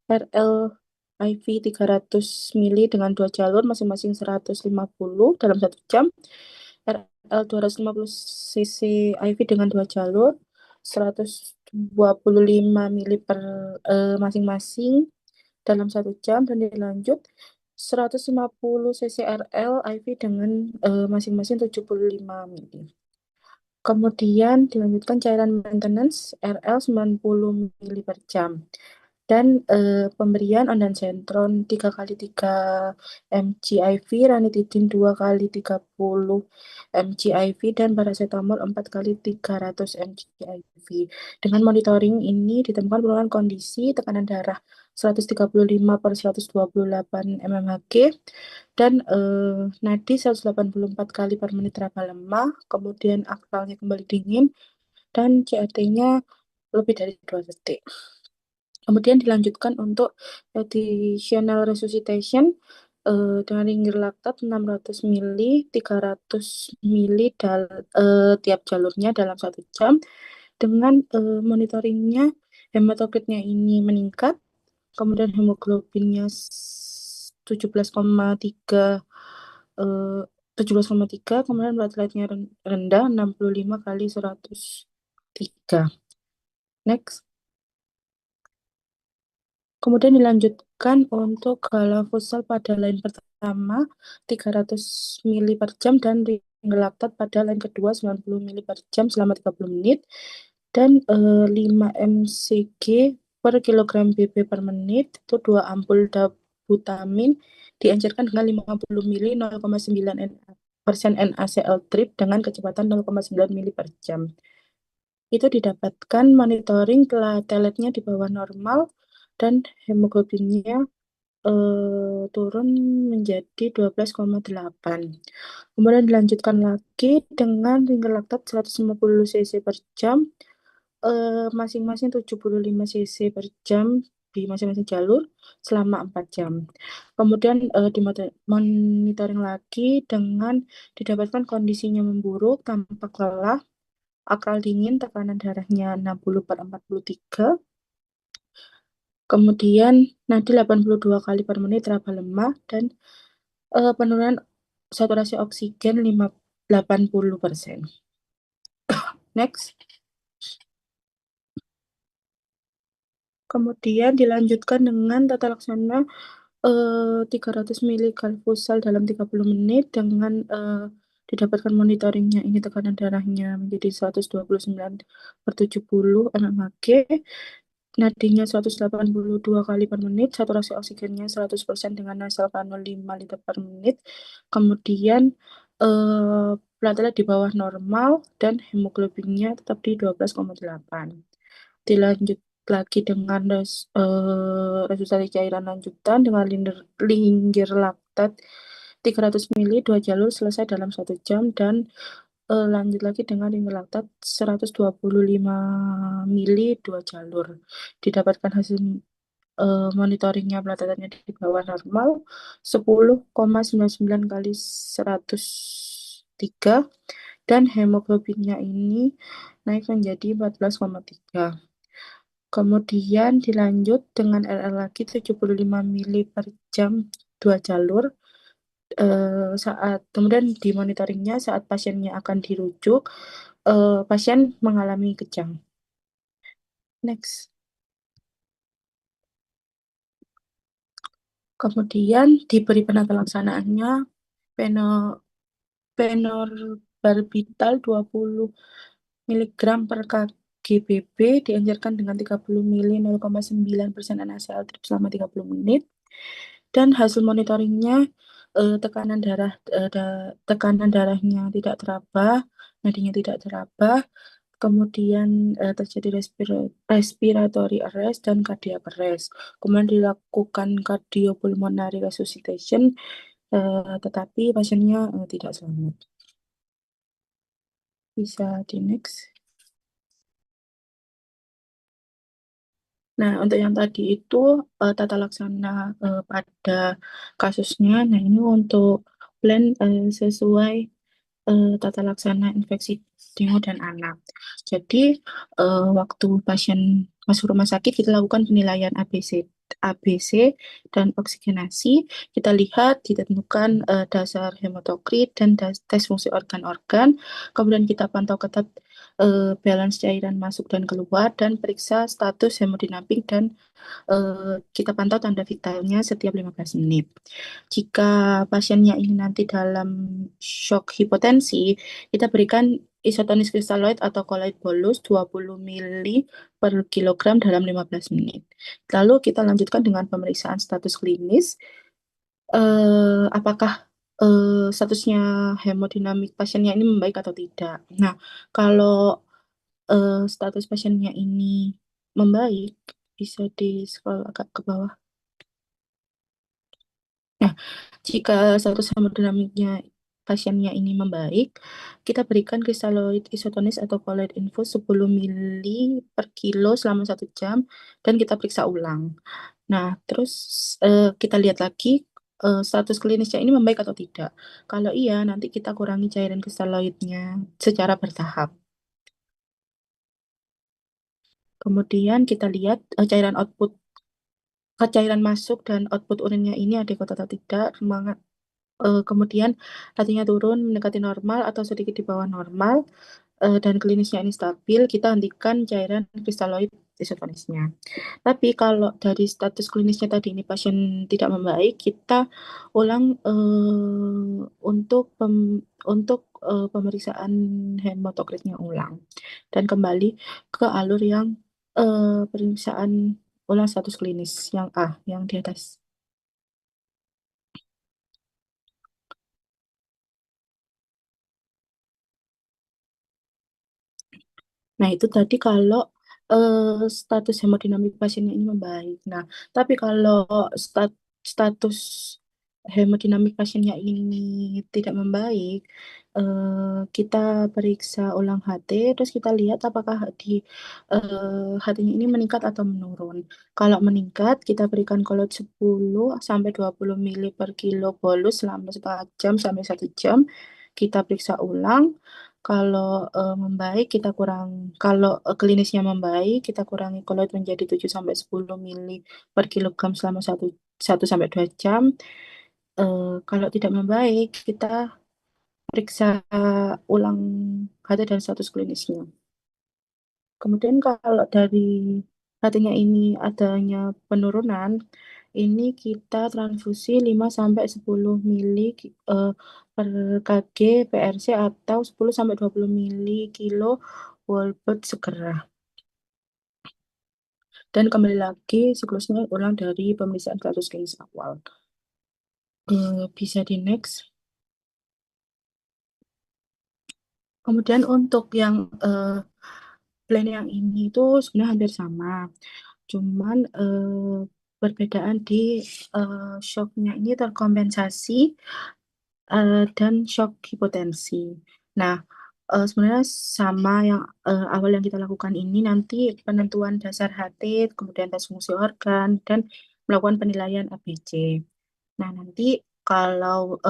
RL IV 300 ml dengan 2 jalur masing-masing 150 dalam 1 jam. RL 250 cc IV dengan 2 jalur 125 ml per masing-masing dalam 1 jam dan dilanjut 150 cc RL IV dengan masing-masing 75 ml. Kemudian dilanjutkan cairan maintenance RL 90 ml per jam. Dan pemberian ondansetron 3x3 mg IV, ranitidin 2x30 mg IV, dan paracetamol 4x300 mg IV. Dengan monitoring ini ditemukan penurunan kondisi tekanan darah 135/128 mmHg dan nadi 184 kali per menit teraba lemah, kemudian akralnya kembali dingin dan CRT-nya lebih dari 2 detik. Kemudian dilanjutkan untuk additional resuscitation dengan ringgir laktat 600 ml, 300 ml tiap jalurnya dalam 1 jam. Dengan monitoringnya hematokritnya ini meningkat, kemudian hemoglobinnya 17,3, kemudian plateletnya rendah 65/103. Next. Kemudian dilanjutkan untuk galafusal pada line pertama 300 ml per jam dan ringelaktat pada line kedua 90 ml per jam selama 30 menit dan 5 mcg per kilogram BB per menit itu 2 ampul dabutamin diencerkan dengan 50 ml 0,9% NaCl trip dengan kecepatan 0,9 ml per jam. Itu didapatkan monitoring plateletnya di bawah normal dan hemoglobinnya turun menjadi 12,8. Kemudian dilanjutkan lagi dengan ringgir laktat 150 cc per jam, masing-masing 75 cc per jam di masing-masing jalur selama 4 jam. Kemudian dimonitoring lagi dengan didapatkan kondisinya memburuk, tampak lelah, akral dingin, tekanan darahnya 60/43. Kemudian nadi 82 kali per menit teraba lemah dan penurunan saturasi oksigen 80%. Next. Kemudian dilanjutkan dengan tata laksana 300 ml galfusal dalam 30 menit dengan didapatkan monitoringnya ini tekanan darahnya menjadi 129/70 mmHg. Nadinya 182 kali per menit, saturasi oksigennya 100% dengan nasal kanul 5 liter per menit. Kemudian platelet di bawah normal dan hemoglobinnya tetap di 12,8. Dilanjut lagi dengan resusitasi cairan lanjutan dengan linggir laktat 300 ml 2 jalur selesai dalam 1 jam dan lanjut lagi dengan ringgir laktat 125 ml 2 jalur. Didapatkan hasil monitoringnya plateletnya di bawah normal 10,99 kali 103 dan hemoglobinnya ini naik menjadi 14,3. Kemudian dilanjut dengan RL lagi 75 ml per jam 2 jalur. Kemudian di monitoringnya saat pasiennya akan dirujuk, pasien mengalami kejang. Next. Kemudian diberi penata laksanaannya penorbarbital 20 mg per kg GBB dianjurkan dengan 30 ml 0,9% NaCl drip selama 30 menit. Dan hasil monitoringnya tekanan darahnya tidak terabah, nadinya tidak terabah, kemudian terjadi respiratory arrest dan cardiac arrest. Kemudian dilakukan cardiopulmonary resuscitation, tetapi pasiennya tidak selamat. Bisa di next. Nah, untuk yang tadi itu tata laksana pada kasusnya. Nah, ini untuk plan sesuai tata laksana infeksi dengue dan anak. Jadi, waktu pasien masuk rumah sakit, kita lakukan penilaian ABC dan oksigenasi. Kita lihat ditentukan dasar hematokrit dan tes fungsi organ-organ. Kemudian kita pantau ketat balance cairan masuk dan keluar dan periksa status hemodinamik dan kita pantau tanda vitalnya setiap 15 menit. Jika pasiennya ini nanti dalam shock hipotensi, kita berikan isotonis kristaloid atau koloid bolus 20 ml per kilogram dalam 15 menit. Lalu kita lanjutkan dengan pemeriksaan status klinis. Apakah statusnya hemodinamik pasiennya ini membaik atau tidak. Nah, kalau status pasiennya ini membaik, bisa di-scroll agak ke bawah. Nah, jika status hemodinamiknya pasiennya ini membaik, kita berikan kristaloid isotonis atau koloid infus 10 ml per kilo selama 1 jam, dan kita periksa ulang. Nah, terus kita lihat lagi status klinisnya ini membaik atau tidak. Kalau iya, nanti kita kurangi cairan kristaloidnya secara bertahap. Kemudian kita lihat cairan masuk dan output urinnya ini adekuat atau tidak. Kemudian hatinya turun mendekati normal atau sedikit di bawah normal, dan klinisnya ini stabil, kita hentikan cairan kristaloid isotonisnya. Tapi kalau dari status klinisnya tadi ini pasien tidak membaik, kita ulang untuk pemeriksaan hematokritnya ulang dan kembali ke alur yang pemeriksaan ulang status klinis yang A, yang di atas. Nah, itu tadi kalau status hemodinamik pasiennya ini membaik. Nah, tapi kalau status hemodinamik pasiennya ini tidak membaik, kita periksa ulang HT, terus kita lihat apakah HT-nya ini meningkat atau menurun. Kalau meningkat, kita berikan koloid 10 sampai 20 ml per kilo bolus selama setengah jam sampai 1 jam. Kita periksa ulang. Kalau membaik, kalau klinisnya membaik, kita kurangi koloid menjadi 7 sampai 10 ml per kilogram selama 1 sampai 2 jam. Kalau tidak membaik, kita periksa ulang HT dan status klinisnya. Kemudian kalau dari HT-nya ini adanya penurunan, ini kita transfusi 5 sampai 10 ml per kg PRC atau 10 sampai 20 ml kilo whole blood segera. Dan kembali lagi siklusnya ulang dari pemeriksaan status klinis awal. Bisa di next. Kemudian untuk yang plan yang ini itu sebenarnya hampir sama. Cuman perbedaan di shocknya ini terkompensasi dan shock hipotensi. Nah, sebenarnya sama yang awal yang kita lakukan ini, nanti penentuan dasar HT, kemudian tes fungsi organ, dan melakukan penilaian ABC. Nah, nanti kalau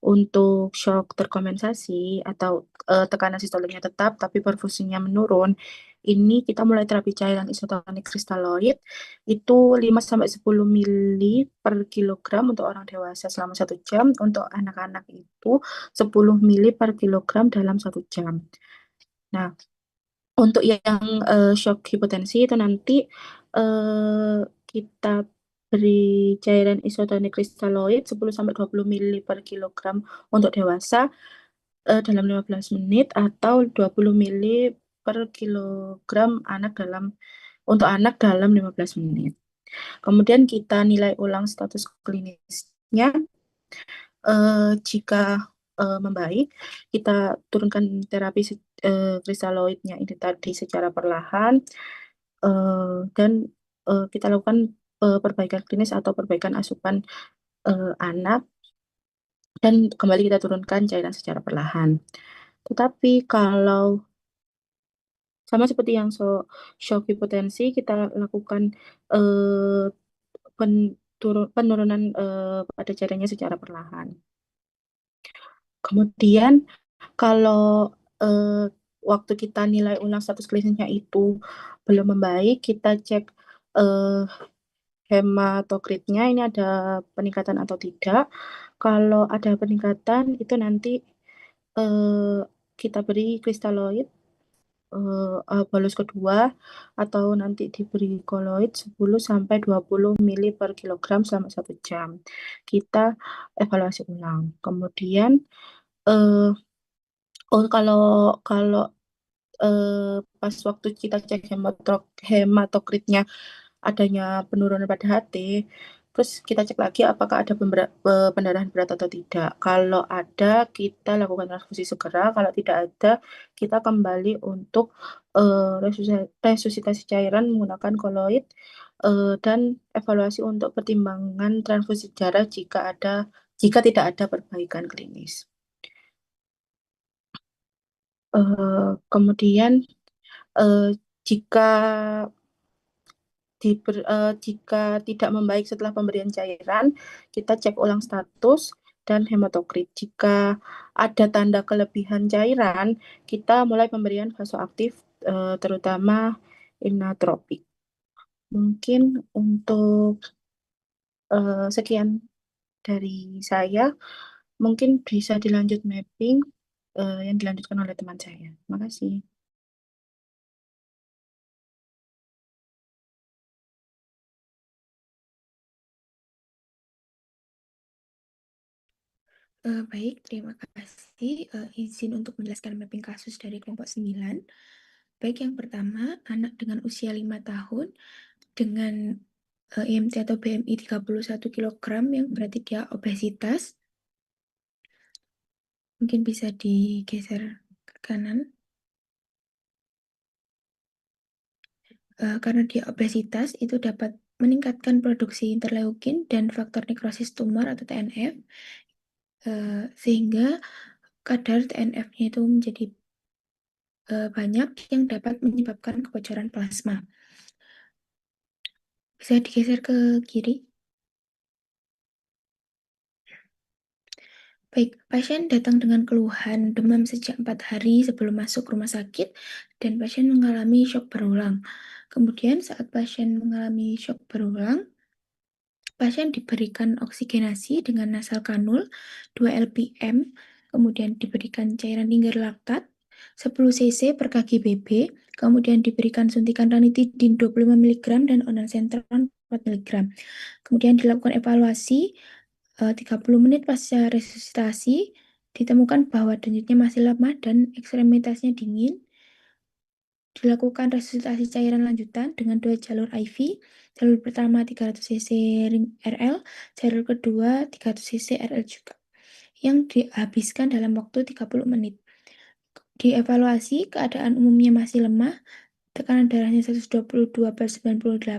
untuk shock terkompensasi atau tekanan sistoliknya tetap tapi perfusinya menurun, ini kita mulai terapi cairan isotonik kristaloid itu 5 sampai 10 ml per kilogram untuk orang dewasa selama 1 jam, untuk anak-anak itu 10 ml per kilogram dalam 1 jam. Nah, untuk yang shock hipotensi itu nanti kita beri cairan isotonik kristaloid 10 sampai 20 ml per kilogram untuk dewasa dalam 15 menit atau 20 ml per kilogram untuk anak dalam 15 menit. Kemudian kita nilai ulang status klinisnya. Jika membaik, kita turunkan terapi kristaloidnya ini tadi secara perlahan, dan kita lakukan perbaikan klinis atau perbaikan asupan anak, dan kembali kita turunkan cairan secara perlahan. Tetapi kalau sama seperti yang shock hipotensi, kita lakukan penurunan pada cairannya secara perlahan. Kemudian kalau waktu kita nilai ulang status klinisnya itu belum membaik, kita cek hematokritnya ini ada peningkatan atau tidak. Kalau ada peningkatan itu nanti kita beri kristaloid bolus kedua, atau nanti diberi koloid 10-20 mili per kilogram selama 1 jam. Kita evaluasi ulang. Kemudian kalau pas waktu kita cek hematokritnya adanya penurunan pada HT, terus kita cek lagi apakah ada pendarahan berat atau tidak. Kalau ada, kita lakukan transfusi segera. Kalau tidak ada, kita kembali untuk resusitasi cairan menggunakan koloid, dan evaluasi untuk pertimbangan transfusi darah jika tidak ada perbaikan klinis. Kemudian jika tidak membaik setelah pemberian cairan, kita cek ulang status dan hematokrit. Jika ada tanda kelebihan cairan, kita mulai pemberian vasoaktif, terutama inatropik. Mungkin untuk sekian dari saya. Mungkin bisa dilanjut mapping yang dilanjutkan oleh teman saya. Terima kasih. Baik, terima kasih. Izin untuk menjelaskan mapping kasus dari kelompok 9. Baik, yang pertama, anak dengan usia 5 tahun dengan IMC atau BMI 31 kg yang berarti dia obesitas. Mungkin bisa digeser ke kanan. Karena dia obesitas, itu dapat meningkatkan produksi interleukin dan faktor nekrosis tumor atau TNF, sehingga kadar TNF-nya itu menjadi banyak yang dapat menyebabkan kebocoran plasma. Bisa digeser ke kiri. Baik, pasien datang dengan keluhan demam sejak 4 hari sebelum masuk rumah sakit dan pasien mengalami shock berulang. Kemudian saat pasien mengalami shock berulang, pasien diberikan oksigenasi dengan nasal kanul 2 LPM, kemudian diberikan cairan linggar laktat 10 cc per kg/BB, kemudian diberikan suntikan ranitidin 25 mg dan ondansetron 4 mg. Kemudian dilakukan evaluasi 30 menit pasca resusitasi, ditemukan bahwa denyutnya masih lemah dan ekstremitasnya dingin. Dilakukan resusitasi cairan lanjutan dengan 2 jalur IV. Jalur pertama 300 cc RL, jalur kedua 300 cc RL juga, yang dihabiskan dalam waktu 30 menit. Dievaluasi, keadaan umumnya masih lemah, tekanan darahnya 122/98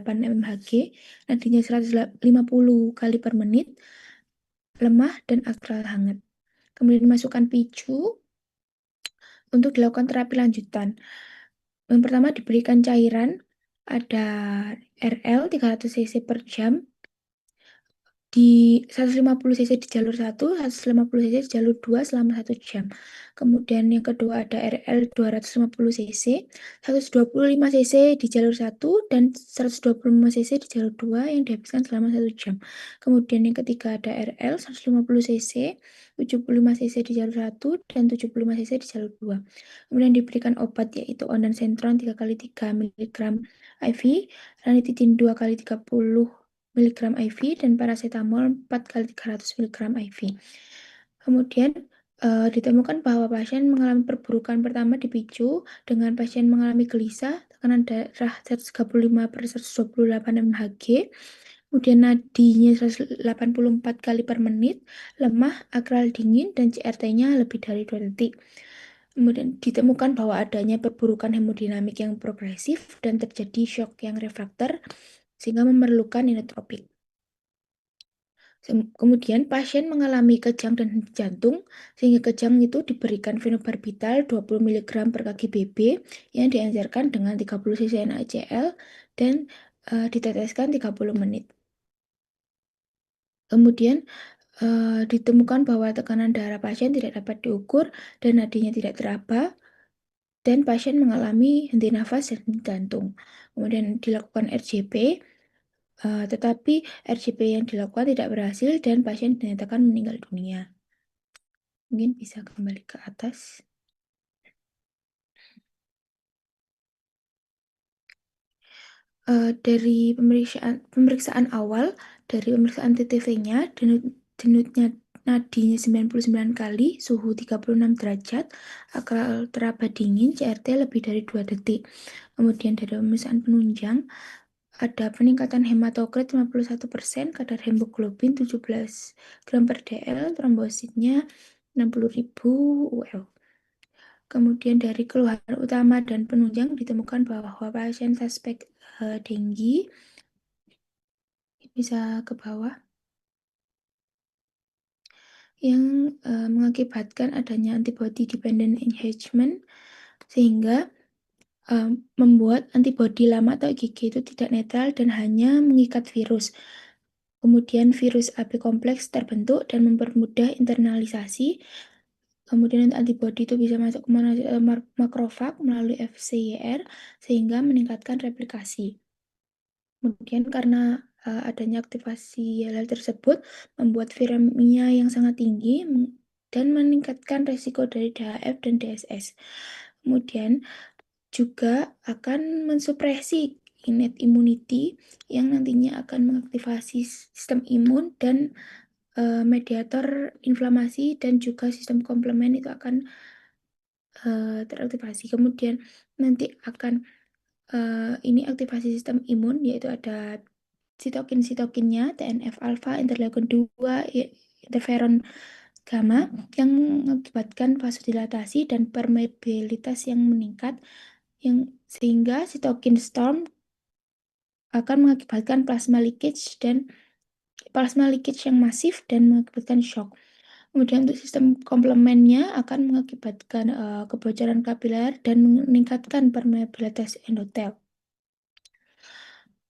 mmHg, nadinya 150 kali per menit, lemah dan aktral hangat. Kemudian dimasukkan picu untuk dilakukan terapi lanjutan. Yang pertama diberikan cairan, ada RL 300 cc per jam, di 150 cc di jalur 1, 150 cc di jalur 2 selama 1 jam. Kemudian yang kedua ada RL 250 cc, 125 cc di jalur 1 dan 125 cc di jalur 2 yang dihabiskan selama 1 jam. Kemudian yang ketiga ada RL 150 cc, 75 cc di jalur 1 dan 75 cc di jalur 2. Kemudian diberikan obat yaitu ondansetron 3x3 mg IV, ranitidin 2x30 mg IV dan paracetamol 4x300 mg IV. Kemudian Ditemukan bahwa pasien mengalami perburukan pertama dipicu dengan pasien mengalami gelisah, tekanan darah 135 per 128 mHg, kemudian nadinya 184 kali per menit, lemah, akral dingin, dan CRT-nya lebih dari 2 detik. Kemudian ditemukan bahwa adanya perburukan hemodinamik yang progresif dan terjadi shock yang refraktor sehingga memerlukan inotropik. Kemudian pasien mengalami kejang dan henti jantung, sehingga kejang itu diberikan fenobarbital 20 mg per kg-BB yang diencerkan dengan 30 cc NaCl dan diteteskan 30 menit. Kemudian ditemukan bahwa tekanan darah pasien tidak dapat diukur dan nadinya tidak teraba, dan pasien mengalami henti nafas dan henti jantung. Kemudian dilakukan RJP, tetapi RJP yang dilakukan tidak berhasil dan pasien dinyatakan meninggal dunia. Mungkin bisa kembali ke atas. Dari pemeriksaan awal, dari pemeriksaan TTV-nya, denutnya nadinya 99 kali, suhu 36 derajat, akral teraba dingin, CRT lebih dari 2 detik. Kemudian dari pemeriksaan penunjang, ada peningkatan hematokrit 51%, kadar hemoglobin 17 gram per dl, trombositnya 60.000 UL. Kemudian dari keluhan utama dan penunjang ditemukan bahwa pasien suspek denggi, bisa ke bawah, yang mengakibatkan adanya antibody dependent enhancement sehingga membuat antibodi lama atau IgG itu tidak netral dan hanya mengikat virus. Kemudian virus AB kompleks terbentuk dan mempermudah internalisasi. Kemudian antibodi itu bisa masuk ke makrofag melalui FCYR sehingga meningkatkan replikasi. Kemudian karena adanya aktivasi hal tersebut membuat viremia yang sangat tinggi dan meningkatkan resiko dari DHF dan DSS. Kemudian juga akan mensupresi innate immunity yang nantinya akan mengaktifasi sistem imun dan mediator inflamasi dan juga sistem komplement itu akan teraktivasi. Kemudian nanti akan ini aktivasi sistem imun, yaitu ada sitokin-sitokinnya, TNF alpha, interleukin 2, interferon gamma yang mengakibatkan vasodilatasi dan permeabilitas yang meningkat, yang sehingga sitokin storm akan mengakibatkan plasma leakage yang masif dan mengakibatkan shock. Kemudian untuk sistem komplementnya akan mengakibatkan kebocoran kapiler dan meningkatkan permeabilitas endotel.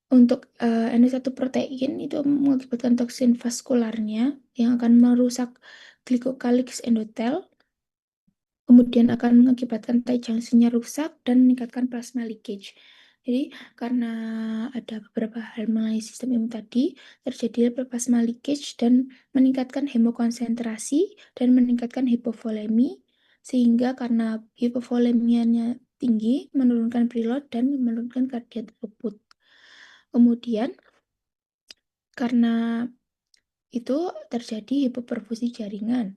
Untuk NO1 protein itu mengakibatkan toksin vaskularnya yang akan merusak glycocalyx endotel, kemudian akan mengakibatkan tight junction-nya rusak dan meningkatkan plasma leakage. Jadi karena ada beberapa hal mengenai sistem imun tadi, terjadi plasma leakage dan meningkatkan hemokonsentrasi dan meningkatkan hipovolemi, sehingga karena hipovolemianya tinggi, menurunkan preload dan menurunkan cardiac output. Kemudian karena itu terjadi hipoperfusi jaringan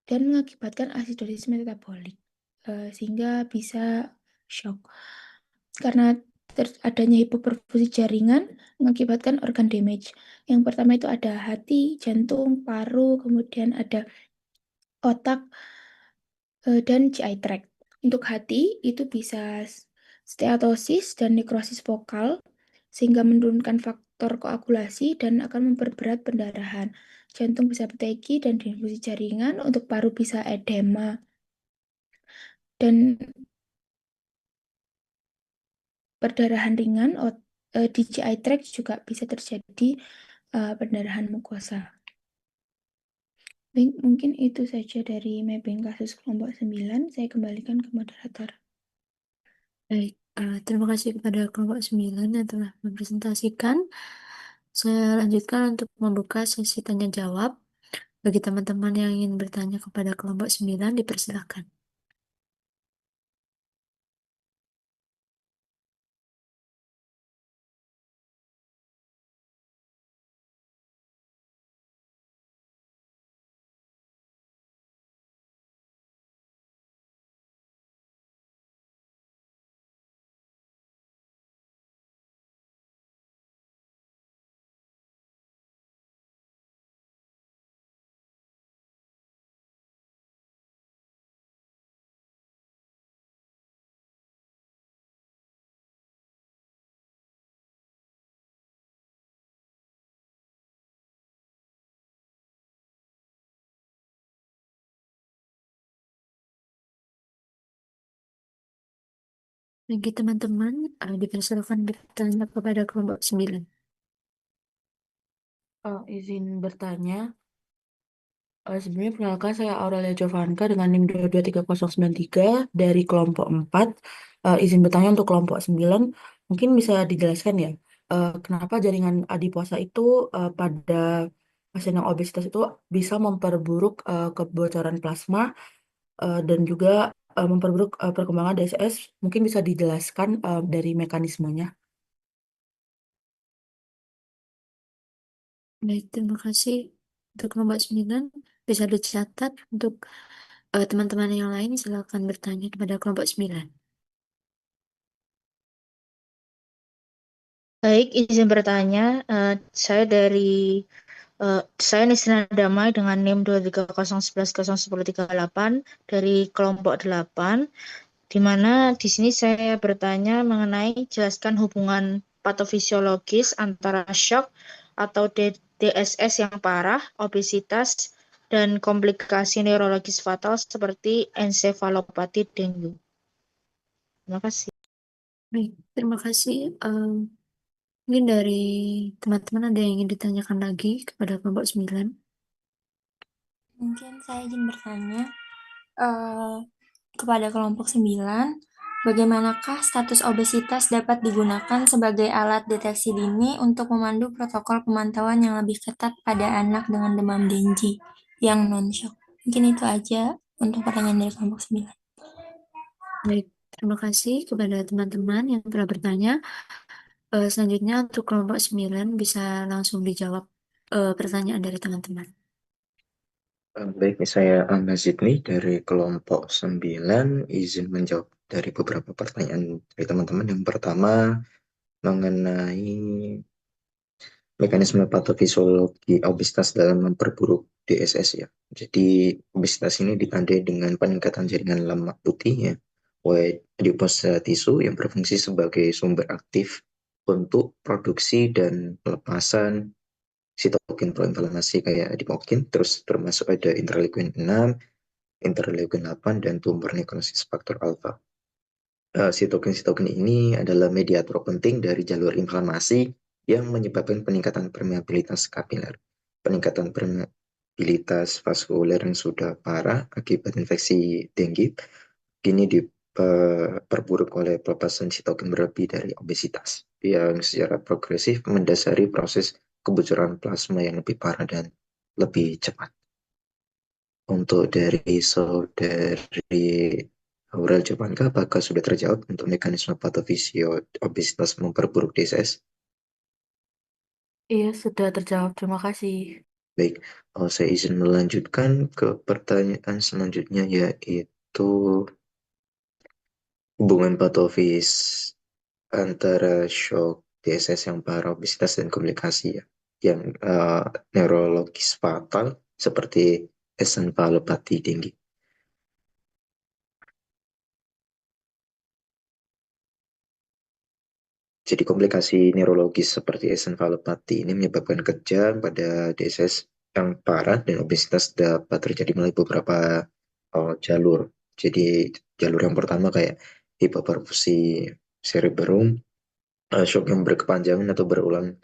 dan mengakibatkan asidosis metabolik sehingga bisa shock. Karena adanya hipoperfusi jaringan mengakibatkan organ damage. Yang pertama itu ada hati, jantung, paru, kemudian ada otak dan GI tract. Untuk hati itu bisa steatosis dan nekrosis vokal sehingga menurunkan faktor koagulasi dan akan memperberat pendarahan. Jantung bisa peteki dan diinfusi jaringan, untuk paru bisa edema. Dan perdarahan ringan di GI tract juga bisa terjadi pendarahan mukosa. Baik, mungkin itu saja dari mapping kasus kelompok 9. Saya kembalikan ke moderator. Baik, terima kasih kepada kelompok 9 yang telah mempresentasikan. Saya lanjutkan untuk membuka sesi tanya jawab. Bagi teman-teman yang ingin bertanya kepada kelompok 9, dipersilakan. Bagi teman-teman, dipersilakan bertanya kepada kelompok 9. Izin bertanya. Sebenarnya perkenalkan saya Aurelia Jovanka dengan NIM 223093 dari kelompok 4. Izin bertanya untuk kelompok 9. Mungkin bisa dijelaskan ya, kenapa jaringan adiposa itu pada pasien yang obesitas itu bisa memperburuk kebocoran plasma dan juga memperburuk perkembangan DSS. Mungkin bisa dijelaskan dari mekanismenya. Baik, terima kasih untuk kelompok 9. Bisa dicatat untuk teman-teman yang lain, silakan bertanya kepada kelompok 9. Baik, izin bertanya. Saya Nisrina Damai dengan NIM 230110138 dari kelompok 8, di mana di sini saya bertanya mengenai jelaskan hubungan patofisiologis antara shock atau DSS yang parah, obesitas, dan komplikasi neurologis fatal seperti ensefalopati dengue. Terima kasih. Baik, terima kasih. Mungkin dari teman-teman ada yang ingin ditanyakan lagi kepada kelompok 9. Mungkin saya izin bertanya kepada kelompok 9, bagaimanakah status obesitas dapat digunakan sebagai alat deteksi dini untuk memandu protokol pemantauan yang lebih ketat pada anak dengan demam Dengue yang non-shock? Mungkin itu aja untuk pertanyaan dari kelompok 9. Baik, terima kasih kepada teman-teman yang telah bertanya. Selanjutnya untuk kelompok 9 bisa langsung dijawab pertanyaan dari teman-teman. Baik, saya Ahmad Zidni dari kelompok 9, izin menjawab dari beberapa pertanyaan dari teman-teman. Yang pertama, mengenai mekanisme patofisiologi obesitas dalam memperburuk DSS ya. Jadi, obesitas ini ditandai dengan peningkatan jaringan lemak putih ya, white adipose tissue yang berfungsi sebagai sumber aktif untuk produksi dan pelepasan sitokin proinflamasi kayak adipokin, terus termasuk ada interleukin 6, interleukin 8, dan tumor nekrosis faktor alfa. Sitokin-sitokin ini adalah mediator penting dari jalur inflamasi yang menyebabkan peningkatan permeabilitas kapiler. Peningkatan permeabilitas vaskuler yang sudah parah akibat infeksi dengue kini diperburuk oleh pelepasan sitokin berlebih dari obesitas yang secara progresif mendasari proses kebocoran plasma yang lebih parah dan lebih cepat. Untuk dari saudari Aurel Japanka, apakah sudah terjawab untuk mekanisme patofisio obesitas memperburuk DSS? Iya, sudah terjawab. Terima kasih. Baik, saya izin melanjutkan ke pertanyaan selanjutnya, yaitu hubungan patofis antara shock DSS yang parah, obesitas, dan komplikasi ya, yang neurologis fatal seperti encephalopati tinggi. Jadi komplikasi neurologis seperti encephalopati ini menyebabkan kejang pada DSS yang parah dan obesitas dapat terjadi melalui beberapa jalur. Jadi jalur yang pertama kayak hipoperfusi cerebrum, shock yang berkepanjangan atau berulang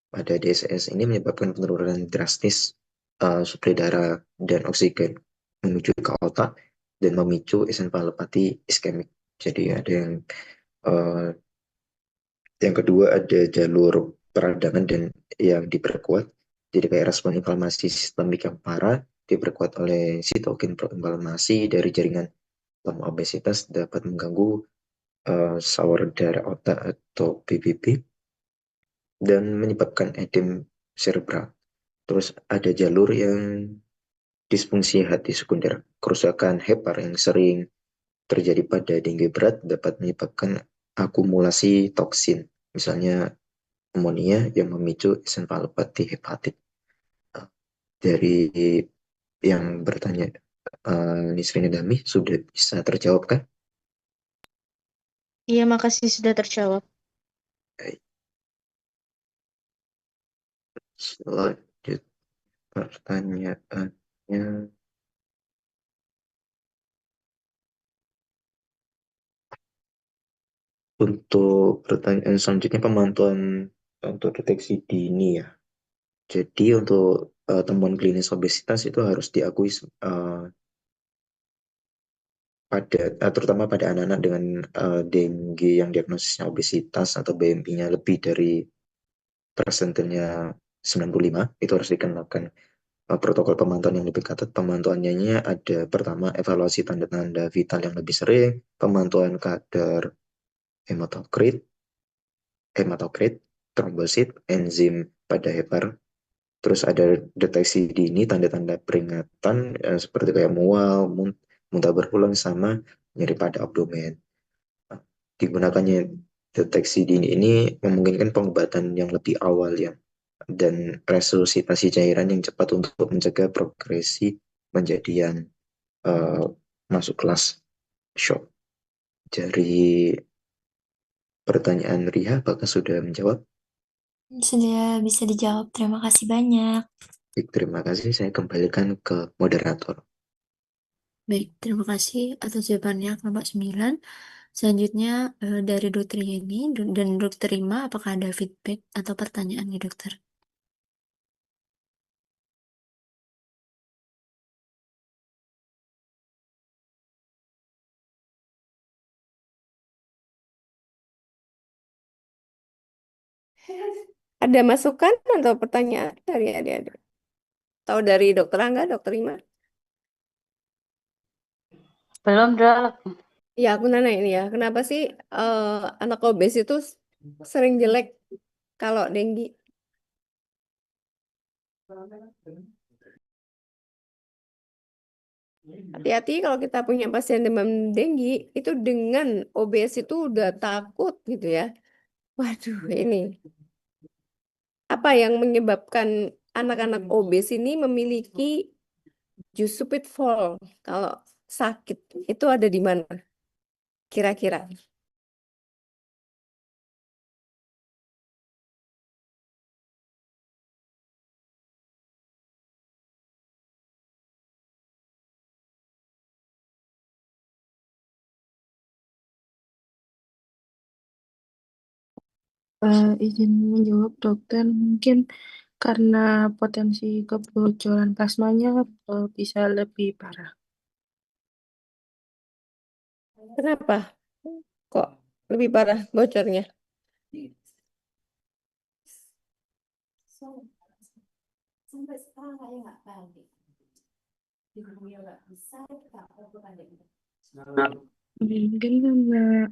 pada DSS ini menyebabkan penurunan drastis suplai darah dan oksigen menuju ke otak dan memicu encephalopati iskemik. Jadi ada yang kedua ada jalur peradangan dan yang diperkuat. Jadi kayak respon inflamasi sistemik yang parah diperkuat oleh sitokin proinflamasi dari jaringan lemak obesitas dapat mengganggu saluran darah otak atau PPP dan menyebabkan edem cerebral. Terus ada jalur yang disfungsi hati sekunder. Kerusakan hepar yang sering terjadi pada dengue berat dapat menyebabkan akumulasi toksin, misalnya amonia yang memicu encephalopati hepatit. Dari yang bertanya Nisrina Dami sudah bisa terjawab kan? Iya, makasih sudah terjawab. Baik. Selanjutnya pertanyaannya Untuk pertanyaan selanjutnya pemantauan untuk deteksi dini ya. Jadi untuk temuan klinis obesitas itu harus diakui terutama pada anak-anak dengan dengue yang diagnosisnya obesitas atau BMI-nya lebih dari persentilnya 95, itu harus dikenakan protokol pemantauan yang lebih ketat. Pemantauannya ada pertama evaluasi tanda-tanda vital yang lebih sering, pemantauan kadar hematokrit, trombosit, enzim pada hepar. Terus ada deteksi dini, tanda-tanda peringatan seperti kayak mual, muntah berulang sama nyeri pada abdomen. Digunakannya deteksi dini ini memungkinkan pengobatan yang lebih awal ya, dan resusitasi cairan yang cepat untuk mencegah progresi menjadian masuk kelas shock. Dari pertanyaan Riha, apakah sudah menjawab? Sudah bisa dijawab. Terima kasih banyak. Baik, terima kasih. Saya kembalikan ke moderator. Baik, terima kasih atas jawabannya kelompok 9. Selanjutnya dari Dokter Yeni dan Dokter Rima, apakah ada feedback atau pertanyaan nih dokter? Ada masukan atau pertanyaan dari adik-adik? Atau dari Dokter Angga, Dokter Rima? Belum, Dok. Ya, aku nanya ini ya. Kenapa sih anak obes itu sering jelek kalau denggi? Hati-hati kalau kita punya pasien demam denggi, itu dengan obes itu udah takut gitu ya. Waduh, ini apa yang menyebabkan anak-anak obes ini memiliki Jusupit fall kalau sakit itu ada di mana kira-kira? Izin menjawab dokter, mungkin karena potensi kebocoran plasmanya bisa lebih parah. Kenapa? Kok lebih parah bocornya? Sampai sekarang saya nggak balik. Dia nggak bisa, Mungkin karena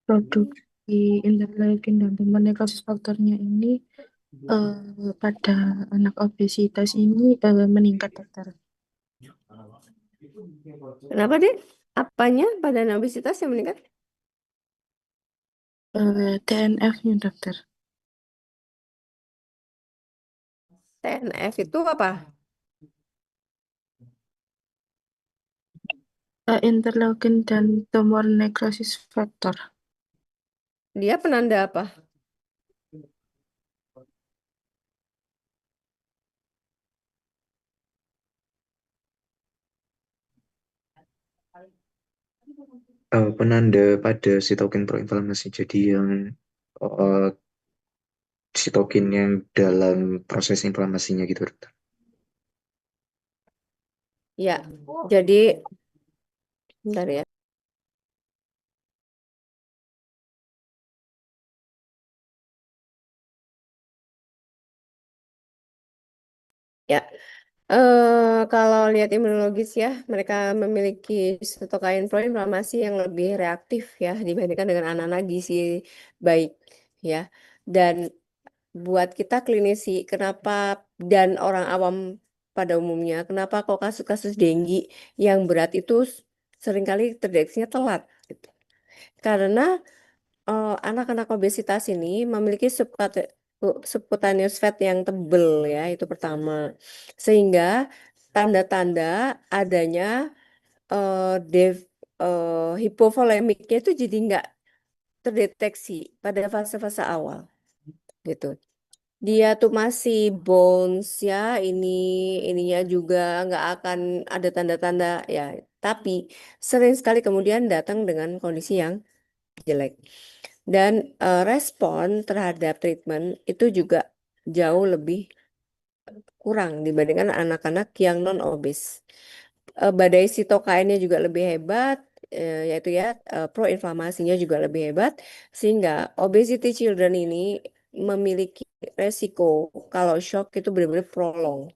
produksi interleukin dan teman nekrosis faktornya ini pada anak obesitas ini meningkat dokter. Kenapa deh? Apanya pada obesitas yang meningkat? TNF-nya dokter. TNF itu apa? Interleukin dan tumor necrosis factor. Dia penanda apa? Penanda pada sitokin proinflamasi. Jadi yang sitokin yang dalam proses inflamasinya gitu, dokter. Ya, jadi bentar ya. Ya, kalau lihat imunologis ya, mereka memiliki sitokain proinflamasi yang lebih reaktif ya dibandingkan dengan anak-anak gizi baik ya. Dan buat kita klinisi, kenapa dan orang awam pada umumnya, kenapa kok kasus-kasus denggi yang berat itu seringkali terdeteksinya telat gitu. Karena anak-anak obesitas ini memiliki subcutaneous fat yang tebal ya, itu pertama. Sehingga tanda-tanda adanya hipovolemiknya itu jadi nggak terdeteksi pada fase-fase awal gitu. Dia tuh masih bones ya, ininya juga nggak akan ada tanda-tanda ya. Tapi sering sekali kemudian datang dengan kondisi yang jelek. Dan respon terhadap treatment itu juga jauh lebih kurang dibandingkan anak-anak yang non obes. Badai sitokainnya juga lebih hebat, yaitu ya proinflamasinya juga lebih hebat, sehingga obesity children ini memiliki resiko kalau shock itu benar-benar prolong.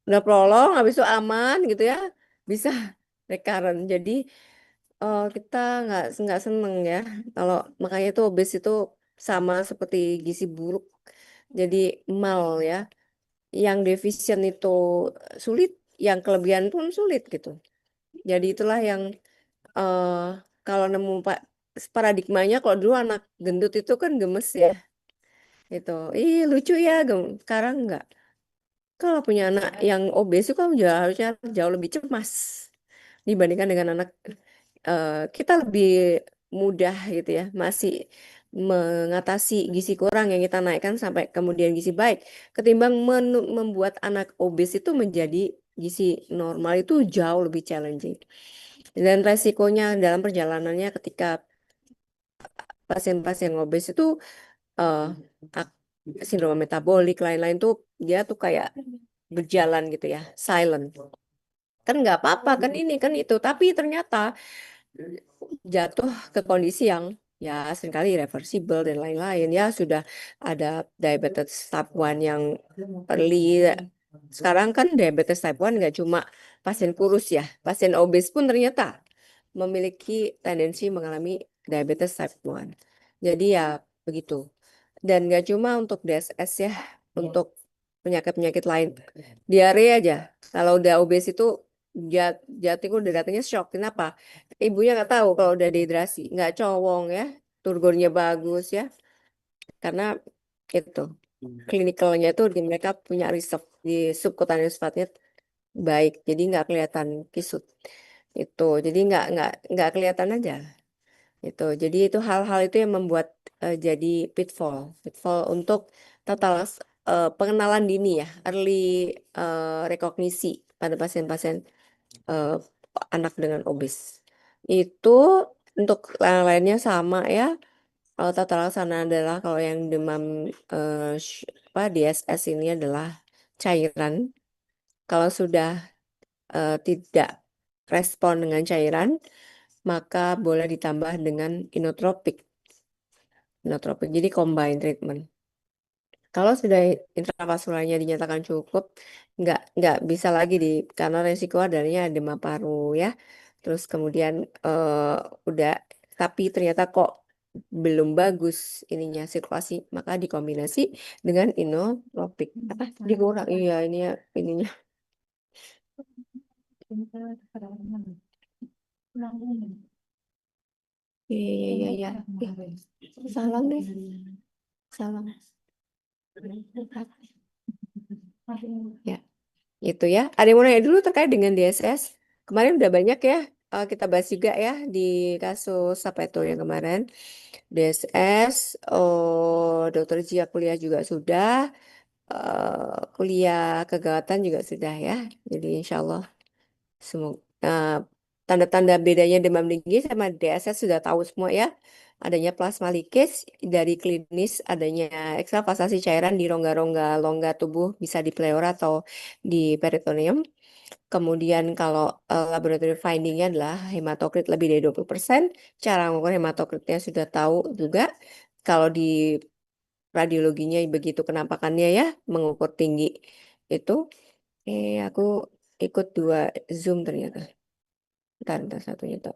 Udah prolong, habis itu aman gitu ya, bisa recurrent. Jadi kita nggak seneng ya, kalau makanya itu obes itu sama seperti gizi buruk, jadi mal ya. Yang deficient itu sulit, yang kelebihan pun sulit gitu. Jadi itulah yang kalau nemu Pak paradigmanya, kalau dulu anak gendut itu kan gemes ya. Itu, ih lucu ya, sekarang enggak. Kalau punya anak yang obes itu kan harusnya jauh lebih cemas dibandingkan dengan anak kita lebih mudah gitu ya, masih mengatasi gizi kurang yang kita naikkan sampai kemudian gizi baik, ketimbang membuat anak obes itu menjadi gizi normal itu jauh lebih challenging. Dan resikonya dalam perjalanannya ketika pasien-pasien obes itu sindrom metabolik lain-lain tuh dia tuh kayak berjalan gitu ya, silent. Kan nggak apa-apa kan ini kan itu, tapi ternyata jatuh ke kondisi yang ya seringkali reversible dan lain-lain ya, sudah ada diabetes type 1 yang early. Sekarang kan diabetes type 1 nggak cuma pasien kurus ya, pasien obes pun ternyata memiliki tendensi mengalami diabetes type 1. Jadi ya begitu. Dan nggak cuma untuk DSS ya, untuk penyakit-penyakit lain. Diare aja, kalau udah obes itu jatuh udah datangnya shock. Kenapa? Ibunya nggak tahu kalau udah dehidrasi, nggak cowong ya, turgornya bagus ya, karena itu klinikalnya itu di mereka punya reserve di subcutaneous fatnya baik, jadi nggak kelihatan kisut itu, jadi nggak kelihatan aja itu. Jadi itu hal-hal itu yang membuat jadi pitfall untuk total pengenalan dini ya, early rekognisi pada pasien-pasien anak dengan obes. Itu untuk lain-lainnya sama ya. Tata laksana adalah kalau yang demam DSS ini adalah cairan. Kalau sudah tidak respon dengan cairan, maka boleh ditambah dengan inotropik. Jadi combine treatment. Kalau sudah intravaskularnya dinyatakan cukup, nggak bisa lagi karena resiko adanya edema paru ya. Terus kemudian udah, tapi ternyata kok belum bagus ininya sirkulasi, maka dikombinasi dengan inotropik. Apa dikurang? Iya ini ya ininya. Iya. Salah deh. Salah. Ya, itu ya. Ada yang mau nanya dulu terkait dengan DSS? Kemarin udah banyak ya, kita bahas juga ya di kasus apa itu yang kemarin. DSS, dokter Jia kuliah juga sudah, kuliah kegawatan juga sudah ya. Jadi insya Allah semoga tanda-tanda bedanya demam tinggi sama DSS sudah tahu semua ya. Adanya plasma leakage dari klinis, adanya ekstravasasi cairan di rongga-rongga longga tubuh, bisa di pleura atau di peritoneum. Kemudian kalau laboratory findingnya adalah hematokrit lebih dari 20%. Cara mengukur hematokritnya sudah tahu juga. Kalau di radiologinya begitu kenampakannya ya, mengukur tinggi itu. Aku ikut 2 Zoom ternyata. Bentar satunya tuh.